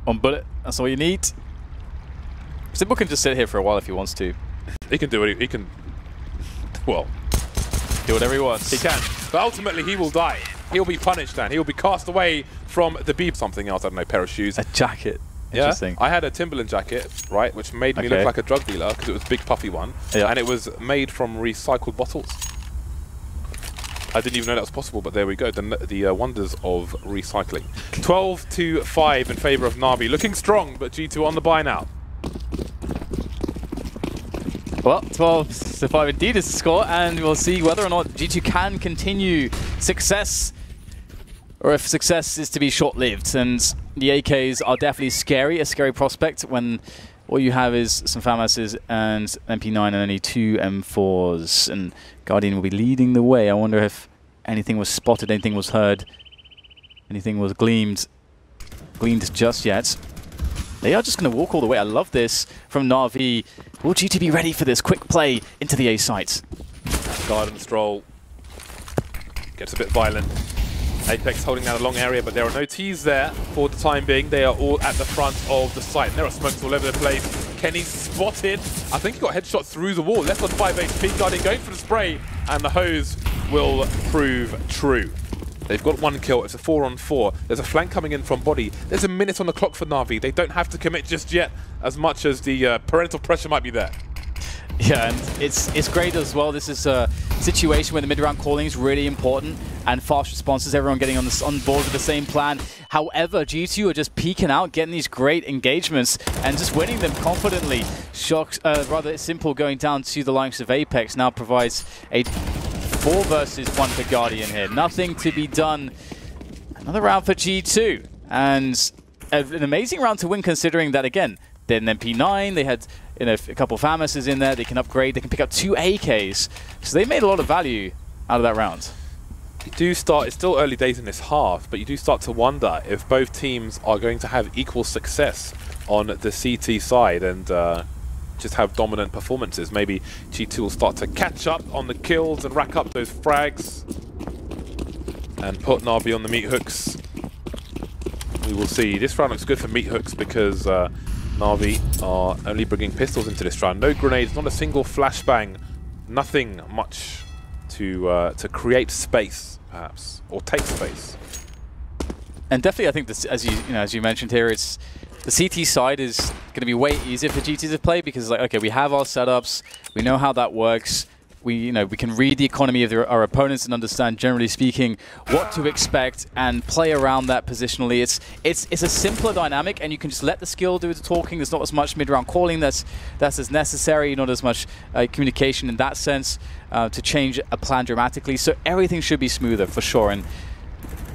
On bullet, that's all you need. Simple can just sit here for a while if he wants to. He can do it. He can, well, do whatever he wants. He can, but ultimately he will die. He'll be punished, and he'll be cast away from the beam. Something else, I don't know, pair of shoes. A jacket. Yeah, interesting. I had a Timberland jacket, right, which made me look like a drug dealer because it was a big puffy one, and it was made from recycled bottles. I didn't even know that was possible, but there we go. The wonders of recycling. 12-5 in favour of NaVi. Looking strong, but G2 on the buy now. Well, 12-5 indeed is the score, and we'll see whether or not G2 can continue success, or if success is to be short-lived. And the AKs are definitely scary, a scary prospect when all you have is some FAMASs and MP9 and only 2 M4s. And Guardian will be leading the way. I wonder if anything was spotted, anything was heard, anything was gleamed just yet. They are just going to walk all the way. I love this from NaVi. Will G2 be ready for this quick play into the A site? Garden stroll gets a bit violent. Apex holding down a long area, but there are no T's there for the time being. They are all at the front of the site. And there are smokes all over the place. Kenny spotted. I think he got a headshot through the wall. Left on 5 HP. Guardian going for the spray, and the hose will prove true. They've got 1 kill. It's a 4-on-4. There's a flank coming in from body. There's a minute on the clock for NaVi. They don't have to commit just yet, as much as the parental pressure might be there. Yeah, and it's great as well. This is a situation where the mid-round calling is really important and fast responses, everyone getting on board with the same plan. However, G2 are just peeking out, getting these great engagements and just winning them confidently. Rather simple going down to the likes of Apex now provides a 4 versus 1 for Guardian here. Nothing to be done. Another round for G2 and an amazing round to win considering that, again, they're an MP9, they had a couple of Famuses in there, they can upgrade, they can pick up 2 AKs. So they made a lot of value out of that round. You do start, it's still early days in this half, but you do start to wonder if both teams are going to have equal success on the CT side and just have dominant performances. Maybe G2 will start to catch up on the kills and rack up those frags and put NaVi on the meat hooks. We will see. This round looks good for meat hooks because NaVi are only bringing pistols into this round. No grenades, not a single flashbang, nothing much to create space, perhaps, or take space. And definitely, I think this, as you mentioned here, it's the CT side is going to be way easier for GT to play because, like, okay, we have our setups, we know how that works. We can read the economy of our opponents and understand, generally speaking, what to expect and play around that positionally. It's a simpler dynamic, and you can just let the skill do the talking. There's not as much mid-round calling that's as necessary, not as much communication in that sense to change a plan dramatically. So everything should be smoother for sure. And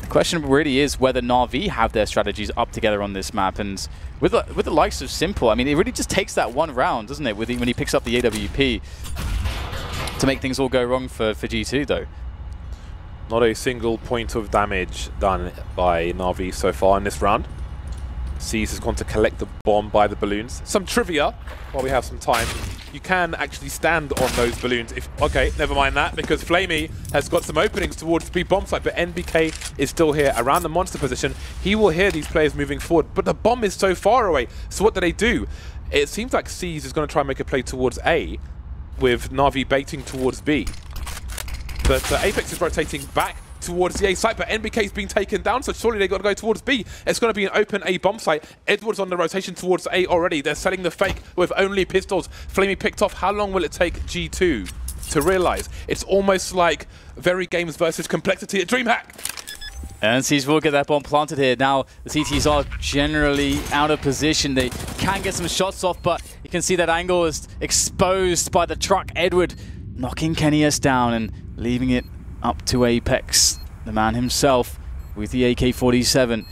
the question really is whether NaVi have their strategies up together on this map. And with the likes of Simple, I mean, it really just takes that one round, doesn't it? When he picks up the AWP. To make things all go wrong for G2 though. Not a single point of damage done by NaVi so far in this round. Faze has gone to collect the bomb by the balloons. Some trivia while we have some time. You can actually stand on those balloons. Okay, never mind that, because Flamey has got some openings towards the B bomb site, but NBK is still here around the monster position. He will hear these players moving forward, but the bomb is so far away. So what do? It seems like Faze is going to try and make a play towards A, with NaVi baiting towards B. But Apex is rotating back towards the A site, but NBK is being taken down, so surely they've got to go towards B. It's going to be an open A bomb site. Edward's on the rotation towards A already. They're selling the fake with only pistols. Flamey picked off. How long will it take G2 to realize? It's almost like Very Games versus Complexity at DreamHack. And Faze will get that bomb planted here. Now the CTs are generally out of position. They can get some shots off, but you can see that angle is exposed by the truck. Edward knocking Kenny's down and leaving it up to Apex. The man himself with the AK-47.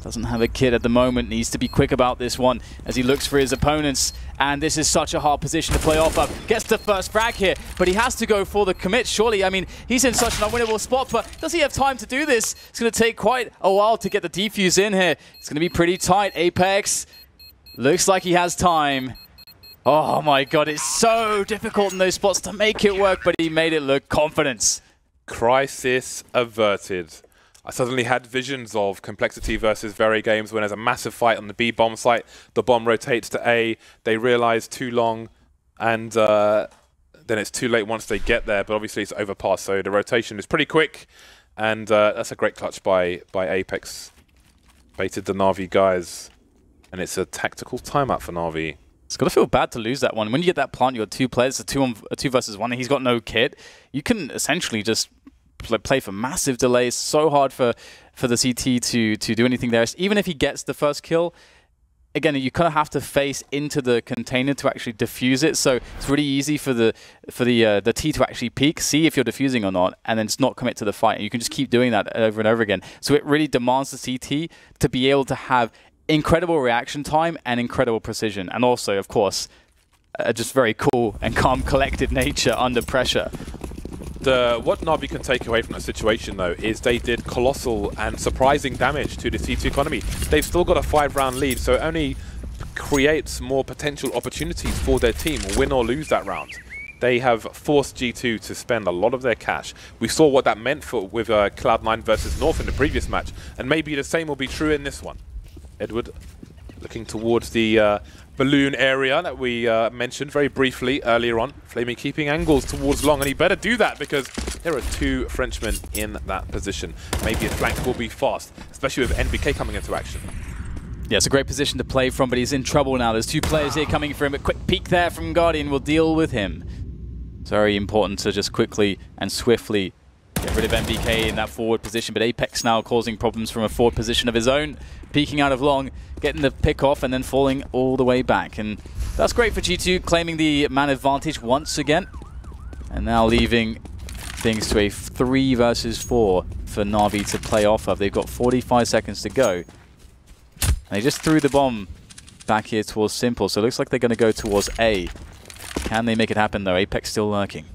Doesn't have a kit at the moment, needs to be quick about this one as he looks for his opponents. And this is such a hard position to play off of. Gets the first frag here, but he has to go for the commit, surely. I mean, he's in such an unwinnable spot, but does he have time to do this? It's going to take quite a while to get the defuse in here. It's going to be pretty tight. Apex looks like he has time. Oh my god, it's so difficult in those spots to make it work, but he made it look confident. Crisis averted. I suddenly had visions of Complexity versus Very Games when there's a massive fight on the B bomb site. The bomb rotates to A. They realize too long, and then it's too late once they get there. But obviously it's overpass, so the rotation is pretty quick, and that's a great clutch by Apex. Baited the NaVi guys, and it's a tactical timeout for NaVi. It's got to feel bad to lose that one. When you get that plant, you got 2 players, a 2 versus 1, and he's got no kit. You can essentially just play for massive delays. So hard for the CT to do anything there. Even if he gets the first kill, again, you kind of have to face into the container to actually defuse it. So it's really easy for the T to actually peek, see if you're defusing or not, and then just not commit to the fight. And you can just keep doing that over and over again. So it really demands the CT to be able to have incredible reaction time and incredible precision, and also, of course, just very cool and calm, collected nature under pressure. What NaVi can take away from that situation, though, is they did colossal and surprising damage to the C2 economy. They've still got a 5-round lead, so it only creates more potential opportunities for their team, win or lose that round. They have forced G2 to spend a lot of their cash. We saw what that meant with Cloud9 versus North in the previous match, and maybe the same will be true in this one. Edward looking towards the balloon area that we mentioned very briefly earlier on. Flamey keeping angles towards long, and he better do that because there are 2 Frenchmen in that position. Maybe a flank will be fast, especially with NBK coming into action. Yeah, it's a great position to play from, but he's in trouble now. There's two players here coming for him. A quick peek there from Guardian will deal with him. It's very important to just quickly and swiftly get rid of MBK in that forward position, but Apex now causing problems from a forward position of his own, peeking out of long, getting the pick off and then falling all the way back. And that's great for G2, claiming the man advantage once again. And now leaving things to a 3 versus 4 for NaVi to play off of. They've got 45 seconds to go. And they just threw the bomb back here towards Simple, so it looks like they're going to go towards A. Can they make it happen though? Apex still lurking.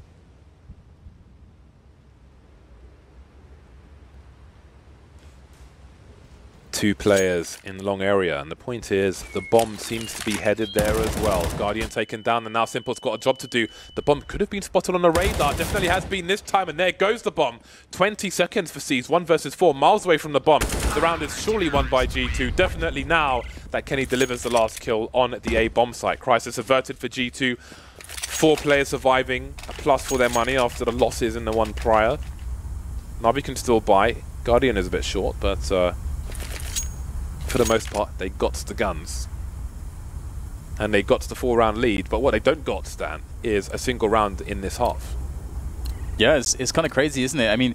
Two players in the long area, and the point is the bomb seems to be headed there as well. Guardian taken down, and now Simple's got a job to do. The bomb could have been spotted on the radar, definitely has been this time, and there goes the bomb. 20 seconds for Faze, 1 versus 4, miles away from the bomb. The round is surely won by G2, definitely now that Kenny delivers the last kill on the A bomb site. Crisis averted for G2, 4 players surviving, a plus for their money after the losses in the one prior. NaVi can still buy, Guardian is a bit short, but for the most part, they got the guns. And they got the 4-round lead, but what they don't got, Stan, is a single round in this half. Yeah, it's kind of crazy, isn't it? I mean,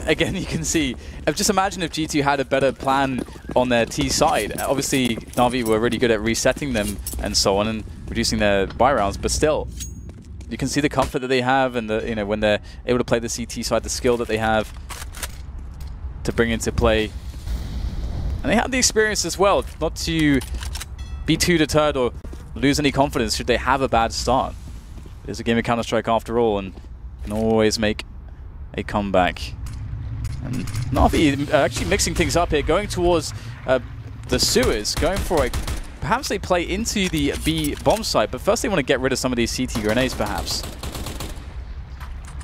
again, you can see, just imagine if G2 had a better plan on their T side. Obviously, NaVi were really good at resetting them and so on, and reducing their buy rounds, but still, you can see the comfort that they have, and the, you know, when they're able to play the CT side, the skill that they have to bring into play. And they have the experience as well, not to be too deterred or lose any confidence should they have a bad start. It's a game of Counter-Strike after all, and can always make a comeback. And NaVi actually mixing things up here, going towards the sewers, going for a... Perhaps they play into the B bomb site, but first they want to get rid of some of these CT grenades, perhaps.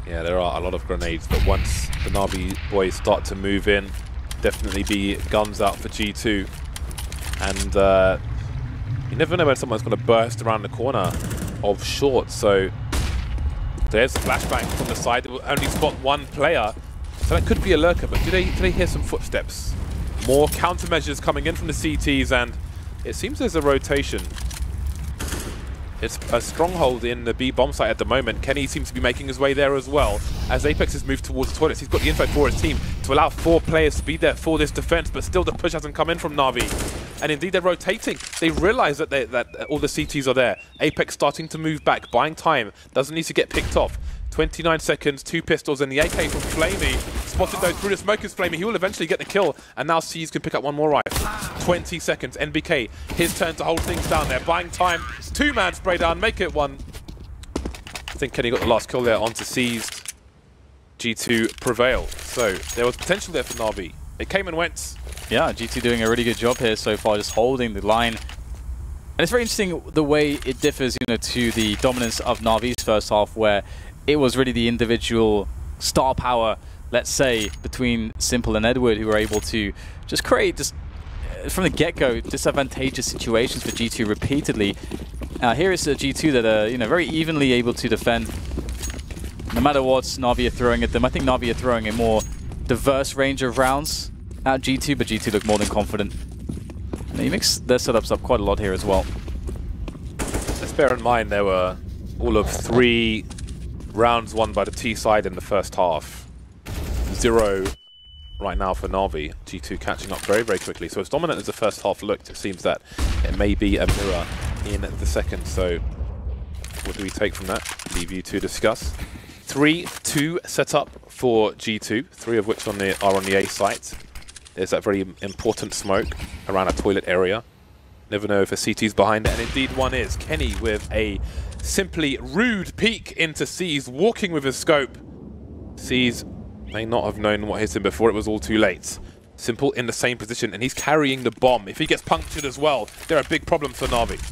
Yeah, there are a lot of grenades, but once the NaVi boys start to move in, definitely be guns out for G2. And you never know when someone's going to burst around the corner of short, so there's a flashbang from the side. It will only spot one player, so that could be a lurker, but do they hear some footsteps? More countermeasures coming in from the CTs, and it seems there's a rotation. It's a stronghold in the B bomb site at the moment. Kenny seems to be making his way there as well. As Apex has moved towards the toilets, he's got the info for his team to allow 4 players to be there for this defense, but still the push hasn't come in from NaVi. And indeed, they're rotating. They realize that all the CTs are there. Apex starting to move back, buying time. Doesn't need to get picked off. 29 seconds, 2 pistols, and the AK from Flamey. Spotted those through the smokers, Flamey. He will eventually get the kill, and now Faze can pick up one more rifle. 20 seconds, NBK, his turn to hold things down there. Buying time, 2-man spray down, make it 1. I think Kenny got the last kill there onto Faze. G2 prevail. So there was potential there for NaVi. It came and went. Yeah, G2 doing a really good job here so far, just holding the line. And it's very interesting the way it differs, you know, to the dominance of NaVi's first half, where it was really the individual star power, let's say, between Simple and Edward, who were able to just create, just from the get-go, disadvantageous situations for G2 repeatedly. Here is a G2 that are, you know, very evenly able to defend, no matter what NaVi are throwing at them. I think NaVi are throwing a more diverse range of rounds at G2, but G2 look more than confident. And they mix their setups up quite a lot here as well. Let's bear in mind there were all of 3 rounds won by the T side in the first half. 0 right now for NaVi. G2 catching up very, very quickly. So as dominant as the first half looked, it seems that it may be a mirror in the second. So what do we take from that? Leave you to discuss. 3-2 setup for G2, 3 of which are on the A site. There's that very important smoke around a toilet area. Never know if a CT's behind it, and indeed one is. Kenny with a simply rude peek into Faze, walking with his scope. Faze may not have known what hit him before, it was all too late. Simple in the same position, and he's carrying the bomb. If he gets punctured as well, they're a big problem for NaVi.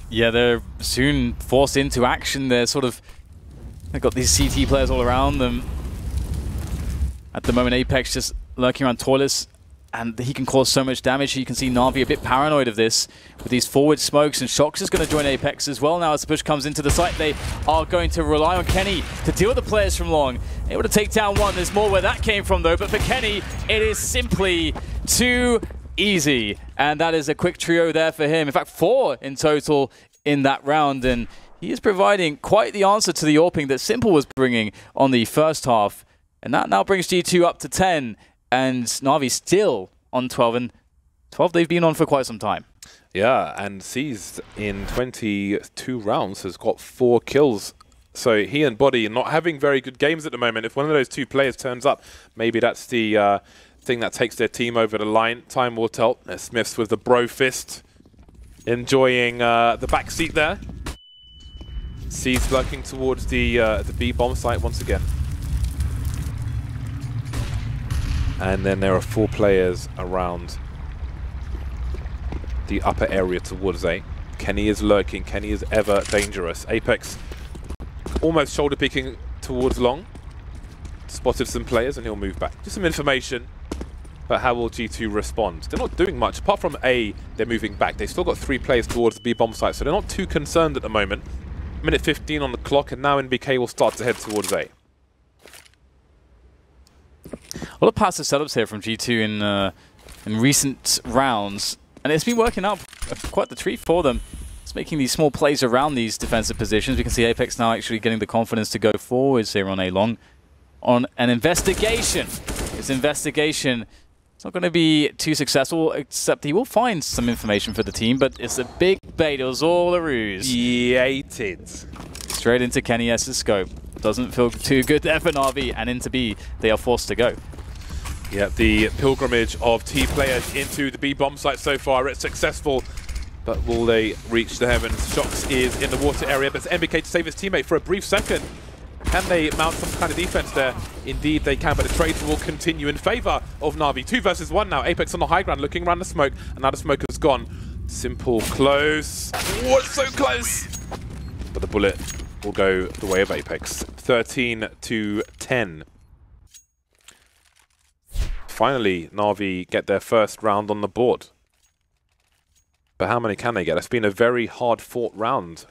Yeah, they're soon forced into action. They've got these CT players all around them. At the moment, Apex just lurking around toilets, and he can cause so much damage. You can see NaVi a bit paranoid of this with these forward smokes, and Shox is going to join Apex as well now as the push comes into the site. They are going to rely on Kenny to deal with the players from long. Able to take down one. There's more where that came from though, but for Kenny, it is simply too easy. And that is a quick trio there for him. In fact, 4 in total in that round. And he is providing quite the answer to the AWPing that Simple was bringing on the first half. And that now brings G2 up to 10. And NaVi still on 12. And 12 they've been on for quite some time. Yeah, and Seized in 22 rounds has got 4 kills. So he and Body not having very good games at the moment. If one of those 2 players turns up, maybe that's the thing that takes their team over the line. Time will tell. Smiths with the bro fist, enjoying the back seat there. Seized lurking towards the B bomb site once again. And then there are 4 players around the upper area towards A. Kenny is lurking. Kenny is ever dangerous. Apex almost shoulder picking towards long. Spotted some players and he'll move back. Just some information. But how will G2 respond? They're not doing much. Apart from A, they're moving back. They've still got 3 players towards the B bomb site, so they're not too concerned at the moment. Minute 15 on the clock, and now NBK will start to head towards A. A lot of passive setups here from G2 in recent rounds, and it's been working out quite the treat for them. It's making these small plays around these defensive positions. We can see Apex now actually getting the confidence to go forwards here on A long. On an investigation. This investigation, it's not going to be too successful, except he will find some information for the team, but it's a big bait. It was all a ruse. Yeeted. Straight into Kenny S's scope. Doesn't feel too good there for NaVi, and into B, they are forced to go. Yeah, the pilgrimage of T players into the B bomb site so far, it's successful. But will they reach the heavens? Shox is in the water area, but it's NBK to save his teammate for a brief second. Can they mount some kind of defense there? Indeed they can, but the trades will continue in favor of NaVi. 2 versus 1 now. Apex on the high ground, looking around the smoke, and now the smoke has gone. Simple close. Oh, it's so close! But the bullet will go the way of Apex. 13-10. Finally, NaVi get their first round on the board. But how many can they get? It's been a very hard-fought round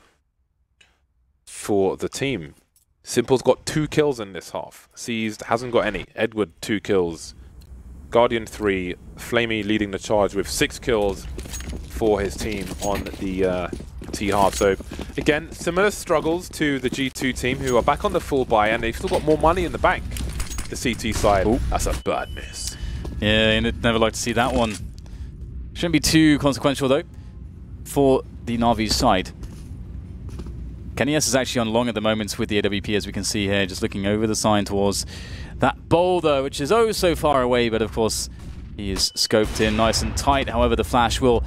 for the team. Simple's got 2 kills in this half. Seized hasn't got any. Edward, 2 kills. Guardian, 3. Flamey leading the charge with 6 kills for his team on the T half. So, again, similar struggles to the G2 team, who are back on the full buy, and they've still got more money in the bank. The CT side. Ooh. That's a bad miss. Yeah, you'd never like to see that one. Shouldn't be too consequential, though, for the NaVi side. Kenny S is actually on long at the moment with the AWP, as we can see here, just looking over the sign towards that boulder, which is oh so far away, but of course he is scoped in nice and tight. However, the flash will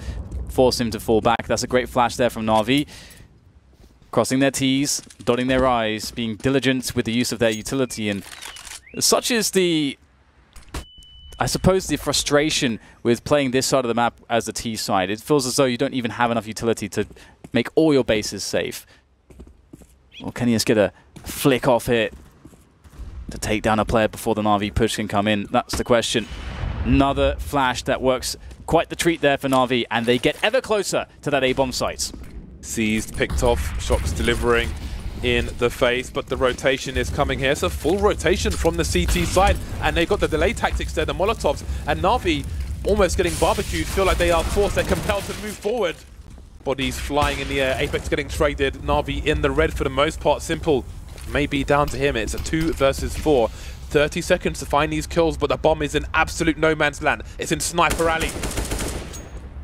force him to fall back. That's a great flash there from NaVi. Crossing their T's, dotting their I's, being diligent with the use of their utility, and such is the, I suppose, the frustration with playing this side of the map as the T side. It feels as though you don't even have enough utility to make all your bases safe. Or can he just get a flick off hit to take down a player before the NaVi push can come in? That's the question. Another flash that works quite the treat there for NaVi, and they get ever closer to that A-bomb site. Seized, picked off, Shox delivering in the face, but the rotation is coming here. It's a full rotation from the CT side, and they've got the delay tactics there, the Molotovs, and NaVi almost getting barbecued, feel like they are forced, they're compelled to move forward. Bodies flying in the air, Apex getting traded, NaVi in the red for the most part. Simple may be down to him. It's a 2 versus 4. 30 seconds to find these kills, but the bomb is in absolute no man's land. It's in Sniper Alley.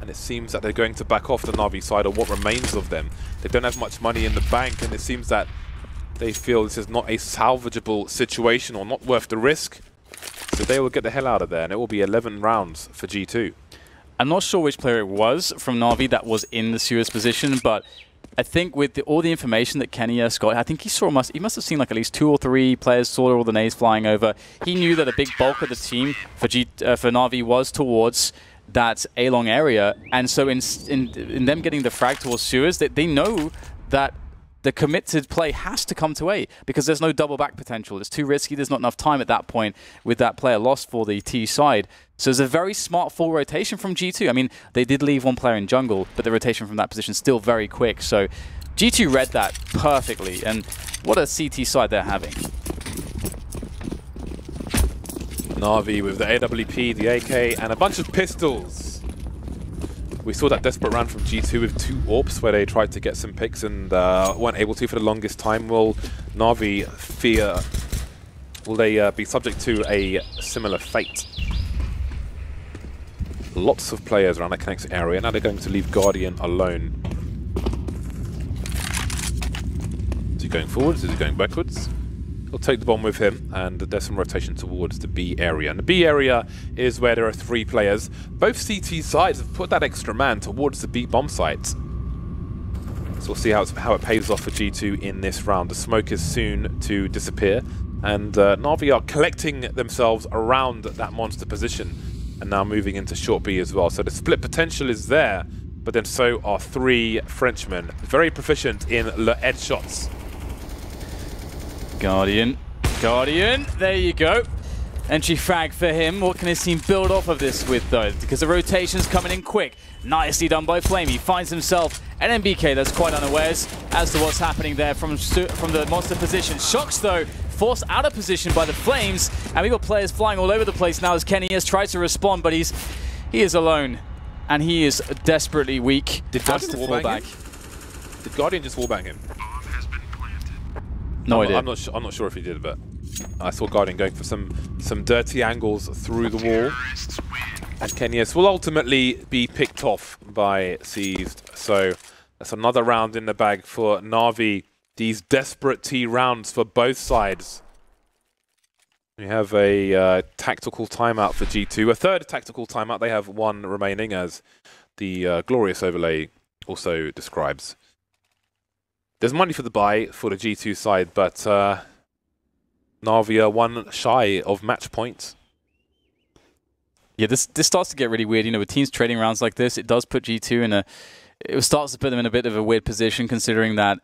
And it seems that they're going to back off the NaVi side, or what remains of them. They don't have much money in the bank, and it seems that they feel this is not a salvageable situation, or not worth the risk. So they will get the hell out of there, and it will be 11 rounds for G2. I'm not sure which player it was from NaVi that was in the Suez position, but I think with all the information that Kenny S got, I think he must have seen like at least 2 or 3 players, saw all the nades flying over. He knew that a big bulk of the team for NaVi was towards that A-long area, and so in them getting the frag towards Suez, they know that the committed play has to come to A, because there's no double back potential. It's too risky. There's not enough time at that point with that player lost for the T side. So it's a very smart full rotation from G2. I mean, they did leave 1 player in jungle, but the rotation from that position is still very quick. So G2 read that perfectly, and what a CT side they're having. NaVi with the AWP, the AK, and a bunch of pistols. We saw that desperate round from G2 with 2 AWPs where they tried to get some picks and weren't able to for the longest time. Will NaVi fear... Will they be subject to a similar fate? Lots of players around that connects area. Now they're going to leave Guardian alone. Is he going forwards? Is he going backwards? He'll take the bomb with him, and there's some rotation towards the B area. And the B area is where there are 3 players. Both CT sides have put that extra man towards the B bomb site. So we'll see how it pays off for G2 in this round. The smoke is soon to disappear, and NaVi are collecting themselves around that monster position, and now moving into short B as well. So the split potential is there, but then so are 3 Frenchmen, very proficient in le headshots. Guardian, there you go. Entry frag for him. What can his team build off of this with, though? Because the rotation's coming in quick. Nicely done by Flame. He finds himself an NBK that's quite unawares as to what's happening there from the monster position. Shocks, though, forced out of position by the Flames. And we've got players flying all over the place now as Kenny has tried to respond, but he is alone. And he is desperately weak. Did Guardian wallbang him? Did Guardian just wallbang him? No idea. I'm not sure if he did, but I saw Guardian going for some dirty angles through the wall. And Kenyes will ultimately be picked off by Seized. So that's another round in the bag for NaVi. These desperate T rounds for both sides. We have a tactical timeout for G2. A third tactical timeout. They have 1 remaining, as the glorious overlay also describes. There's money for the buy for the G2 side, but NaVi are 1 shy of match points. Yeah, this starts to get really weird. You know, with teams trading rounds like this, it does put G2 in it starts to put them in a bit of a weird position, considering that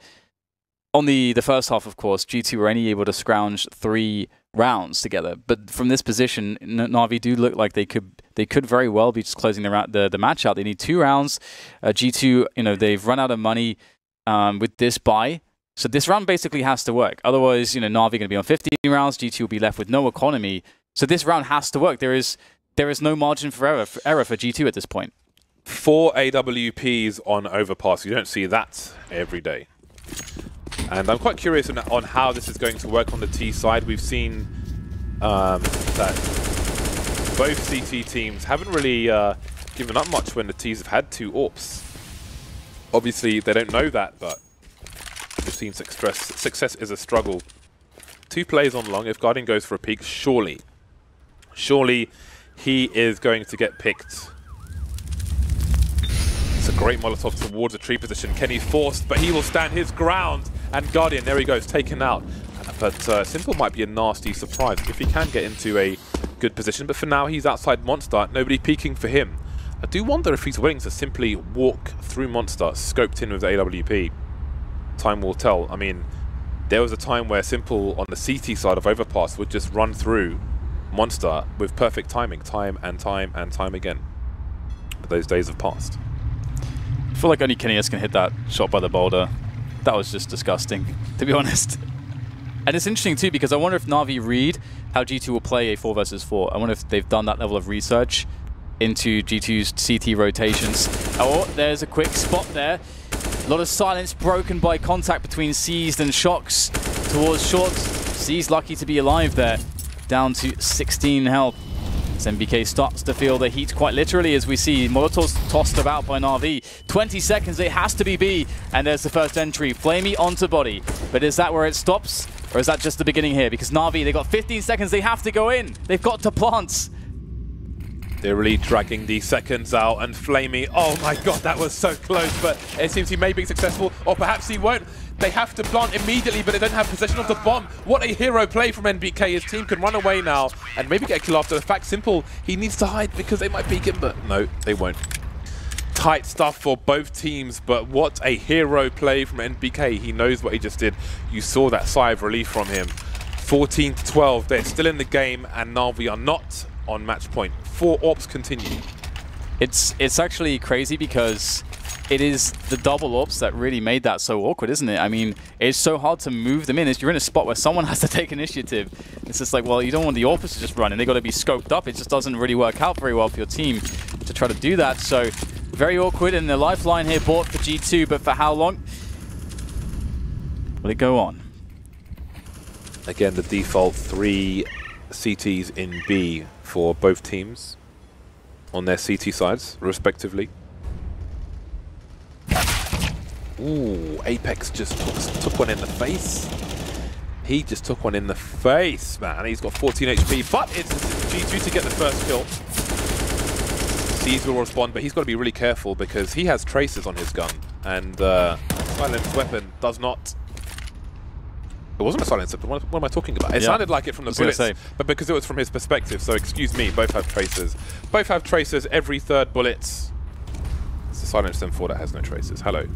on the first half, of course, G2 were only able to scrounge 3 rounds together. But from this position, NaVi do look like they could very well be just closing the match out. They need 2 rounds. G2, you know, they've run out of money with this buy. So this round basically has to work. Otherwise, you know, NaVi going to be on 15 rounds. G2 will be left with no economy. So this round has to work. There is no margin for error for G2 at this point. 4 AWPs on Overpass. You don't see that every day. And I'm quite curious on how this is going to work on the T side. We've seen that both CT teams haven't really given up much when the Ts have had 2 AWPs. Obviously, they don't know that, but we've seen success is a struggle. 2 plays on long. If Guardian goes for a peek, surely he is going to get picked. It's a great Molotov towards a tree position. Kenny forced, but he will stand his ground. And Guardian, there he goes, taken out. But Simple might be a nasty surprise if he can get into a good position. But for now, he's outside Monster. Nobody peeking for him. I do wonder if he's willing to simply walk through Monster, scoped in with the AWP. Time will tell. I mean, there was a time where Simple on the CT side of Overpass would just run through Monster with perfect timing, time and time again. But those days have passed. I feel like only Kenny's can hit that shot by the boulder. That was just disgusting, to be honest. And it's interesting too, because I wonder if NaVi read how G2 will play a 4 versus 4. I wonder if they've done that level of research into G2's CT rotations. Oh, there's a quick spot there. A lot of silence broken by contact between Seized and Shocks towards short. Seized lucky to be alive there, down to 16 health. MBK starts to feel the heat quite literally as we see Molotovs tossed about by NaVi. 20 seconds, it has to be B, and there's the first entry. Flamey onto body. But is that where it stops? Or is that just the beginning here? Because NaVi, they've got 15 seconds, they have to go in. They've got to plant. They're really dragging these seconds out, and Flamey, oh my god, that was so close, but it seems he may be successful, or perhaps he won't. They have to plant immediately, but they don't have possession of the bomb. What a hero play from NBK. His team can run away now and maybe get a kill after the fact. Simple, he needs to hide because they might peek him, but no, they won't. Tight stuff for both teams, but what a hero play from NBK. He knows what he just did. You saw that sigh of relief from him. 14 to 12, they're still in the game, and NaVi are not on match point. 4 AWPs continue. It's actually crazy because it is the double AWPs that really made that so awkward, isn't it? I mean, it's so hard to move them in. You're in a spot where someone has to take initiative. It's just like, well, you don't want the AWPs to just run, and they got to be scoped up. It just doesn't really work out very well for your team to try to do that. So Very awkward, and the lifeline here bought for G2, but for how long? Will it go on? Again, the default 3 CTs in B for both teams on their CT sides, respectively. Ooh, Apex just took one in the face. He just took one in the face, man. He's got 14 HP, but it's G2 to get the first kill. Seeds will respond, but he's got to be really careful because he has traces on his gun, and silenced weapon does not. It wasn't a silenced weapon. What am I talking about? It sounded like it from the bullets, but because it was from his perspective. So excuse me. Both have traces. Both have traces. Every third bullet. It's the silenced M4 that has no traces. Hello.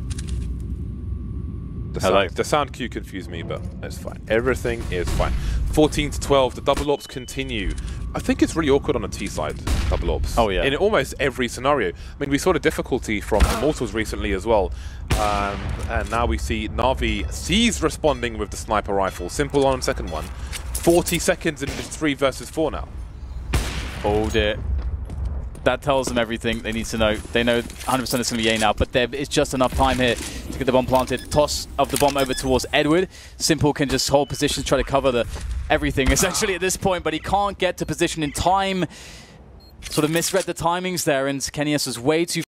The sound cue confused me, but it's fine. Everything is fine. 14 to 12. The double ops continue. I think it's really awkward on the T side, double ops. Oh yeah. In almost every scenario. I mean, we saw the difficulty from Immortals recently as well, and now we see NaVi sees responding with the sniper rifle. Simple on second one. 40 seconds and it's 3 versus 4 now. Hold it. That tells them everything they need to know. They know 100% it's going to be A now, but there is just enough time here to get the bomb planted. Toss of the bomb over towards Edward. Simple can just hold positions, try to cover everything essentially at this point, but he can't get to position in time. Sort of misread the timings there, and Kenius was way too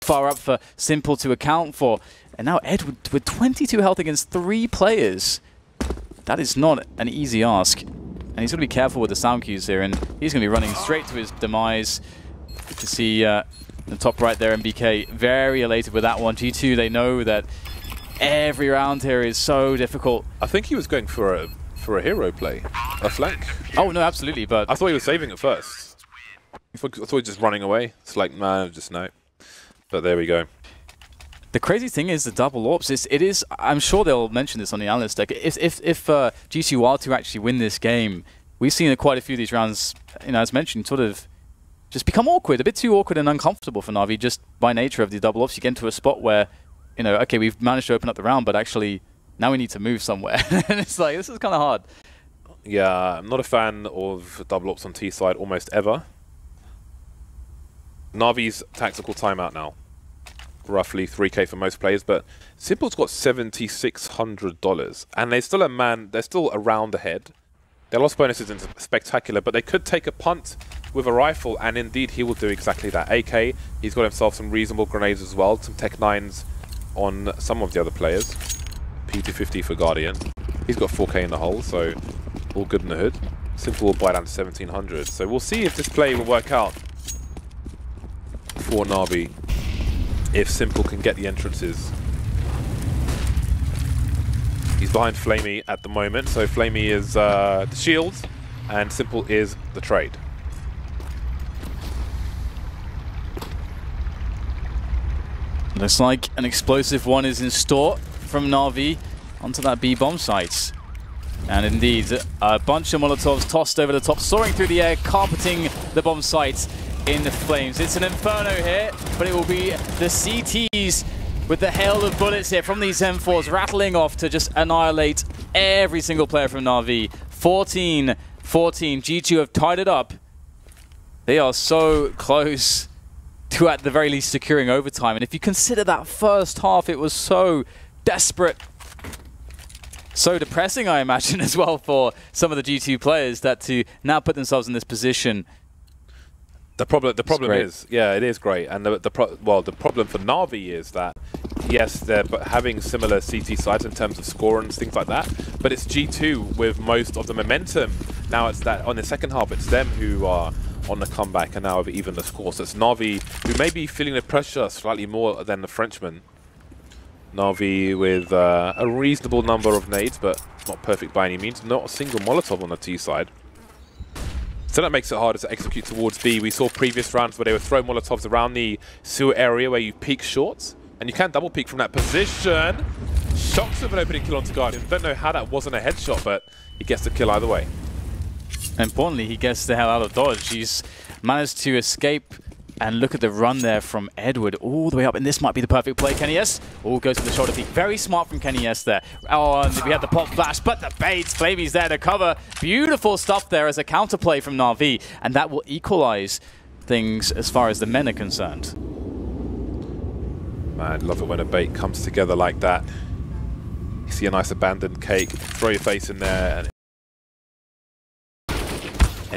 far up for Simple to account for. And now Edward with 22 health against 3 players. That is not an easy ask. And he's going to be careful with the sound cues here, and he's going to be running straight to his demise. You can see the top right there, MBK very elated with that one. G2, they know that every round here is so difficult. I think he was going for a hero play, a flank. Oh no, absolutely, but I thought he was saving it first. I thought he was just running away. It's like, man, just no. But there we go. The crazy thing is the double ops. It is. I'm sure they'll mention this on the analyst deck. If G2 are to actually win this game, we've seen quite a few of these rounds, as mentioned, sort of just become awkward, a bit too awkward and uncomfortable for NaVi, just by nature of the double ops. You get into a spot where, okay, we've managed to open up the round, but actually now we need to move somewhere, and it's like this is kind of hard. Yeah, I'm not a fan of double ops on T side almost ever. NaVi's tactical timeout now. Roughly 3K for most players, but Simple's got $7,600, and they're still around ahead. Their loss bonus isn't spectacular, but they could take a punt with a rifle, and indeed he will do exactly that. AK, he's got himself some reasonable grenades as well, some Tech 9s on some of the other players. P250 for Guardian. He's got 4K in the hole, so all good in the hood. Simple will buy down to 1,700, so we'll see if this play will work out for NaVi. If Simple can get the entrances. He's behind Flamey at the moment, so Flamey is the shield, and Simple is the trade. Looks like an explosive one is in store from NaVi onto that B bomb site. And indeed, a bunch of Molotovs tossed over the top, soaring through the air, carpeting the bomb site in the flames. It's an inferno here, but it will be the CTs with the hail of bullets here from these M4s rattling off to just annihilate every single player from NaVi. 14-14. G2 have tied it up. They are so close to at the very least securing overtime. And if you consider that first half, it was so desperate. So depressing, I imagine, as well for some of the G2 players that to now put themselves in this position. The problem is, yeah, it is great, and the problem for NaVi is that yes, they're having similar CT sides in terms of score and things like that, but it's G2 with most of the momentum. Now it's that on the second half, it's them who are on the comeback and now have even the score. So it's NaVi who may be feeling the pressure slightly more than the Frenchman. NaVi with a reasonable number of nades, but not perfect by any means. Not a single Molotov on the T side. So that makes it harder to execute towards B. We saw previous rounds where they would throw Molotovs around the sewer area where you peek short, and you can double peek from that position. Shocks of an opening kill onto Guardian. Don't know how that wasn't a headshot, but he gets the kill either way. Importantly, he gets the hell out of dodge. He's managed to escape, and look at the run there from Edward all the way up, and this might be the perfect play. Kenius goes for the shoulder peek. Very smart from Kenius there. Oh, and we had the pop flash, but the baits. Flamey's there to cover. Beautiful stuff there as a counterplay from NaVi, and that will equalize things as far as the men are concerned. Man, love it when a bait comes together like that. You see a nice abandoned cake, throw your face in there, and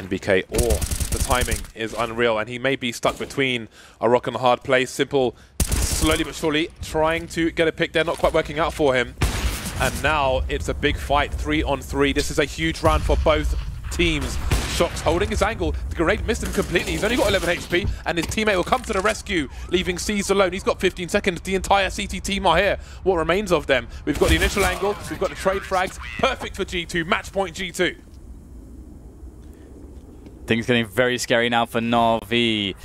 NBK, the timing is unreal, and he may be stuck between a rock and a hard place. Simple, slowly but surely, trying to get a pick there, not quite working out for him. And now it's a big fight, 3-on-3. This is a huge round for both teams. Shox holding his angle. The grenade missed him completely. He's only got 11 HP, and his teammate will come to the rescue, leaving Faze alone. He's got 15 seconds. The entire CT team are here. What remains of them? We've got the initial angle. We've got the trade frags. Perfect for G2. Match point G2. Things getting very scary now for NaVi.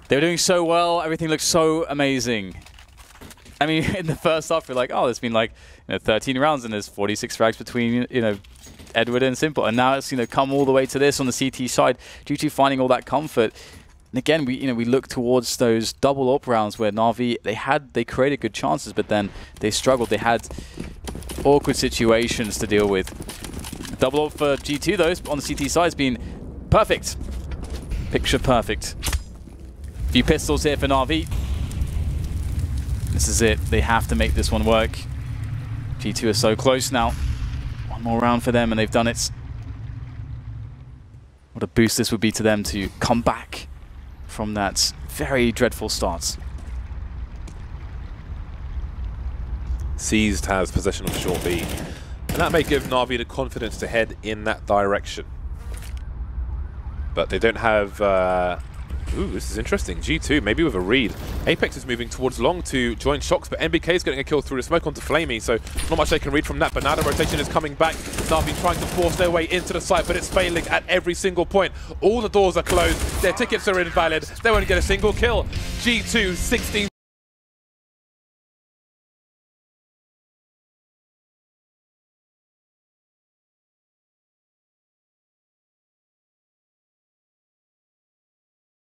They were doing so well. Everything looks so amazing. I mean, in the first half, we're like, oh, there's been like 13 rounds and there's 46 frags between Edward and Simple, and now it's come all the way to this on the CT side due to finding all that comfort. And again, we look towards those double up rounds where NaVi they created good chances, but then they struggled. They had awkward situations to deal with. Double up for G2 though on the CT side has been perfect, picture perfect. A few pistols here for NaVi. This is it. They have to make this one work. G2 are so close now. One more round for them and they've done it. What a boost this would be to them to come back from that very dreadful start. Seized has possession of short B, and that may give NaVi the confidence to head in that direction. But they don't have... Ooh, this is interesting. G2, maybe with a read. Apex is moving towards long to join Shox, but NBK is getting a kill through the smoke onto Flamey, so not much they can read from that. But now the rotation is coming back. NaVi trying to force their way into the site, but it's failing at every single point. All the doors are closed. Their tickets are invalid. They won't get a single kill. G2, 16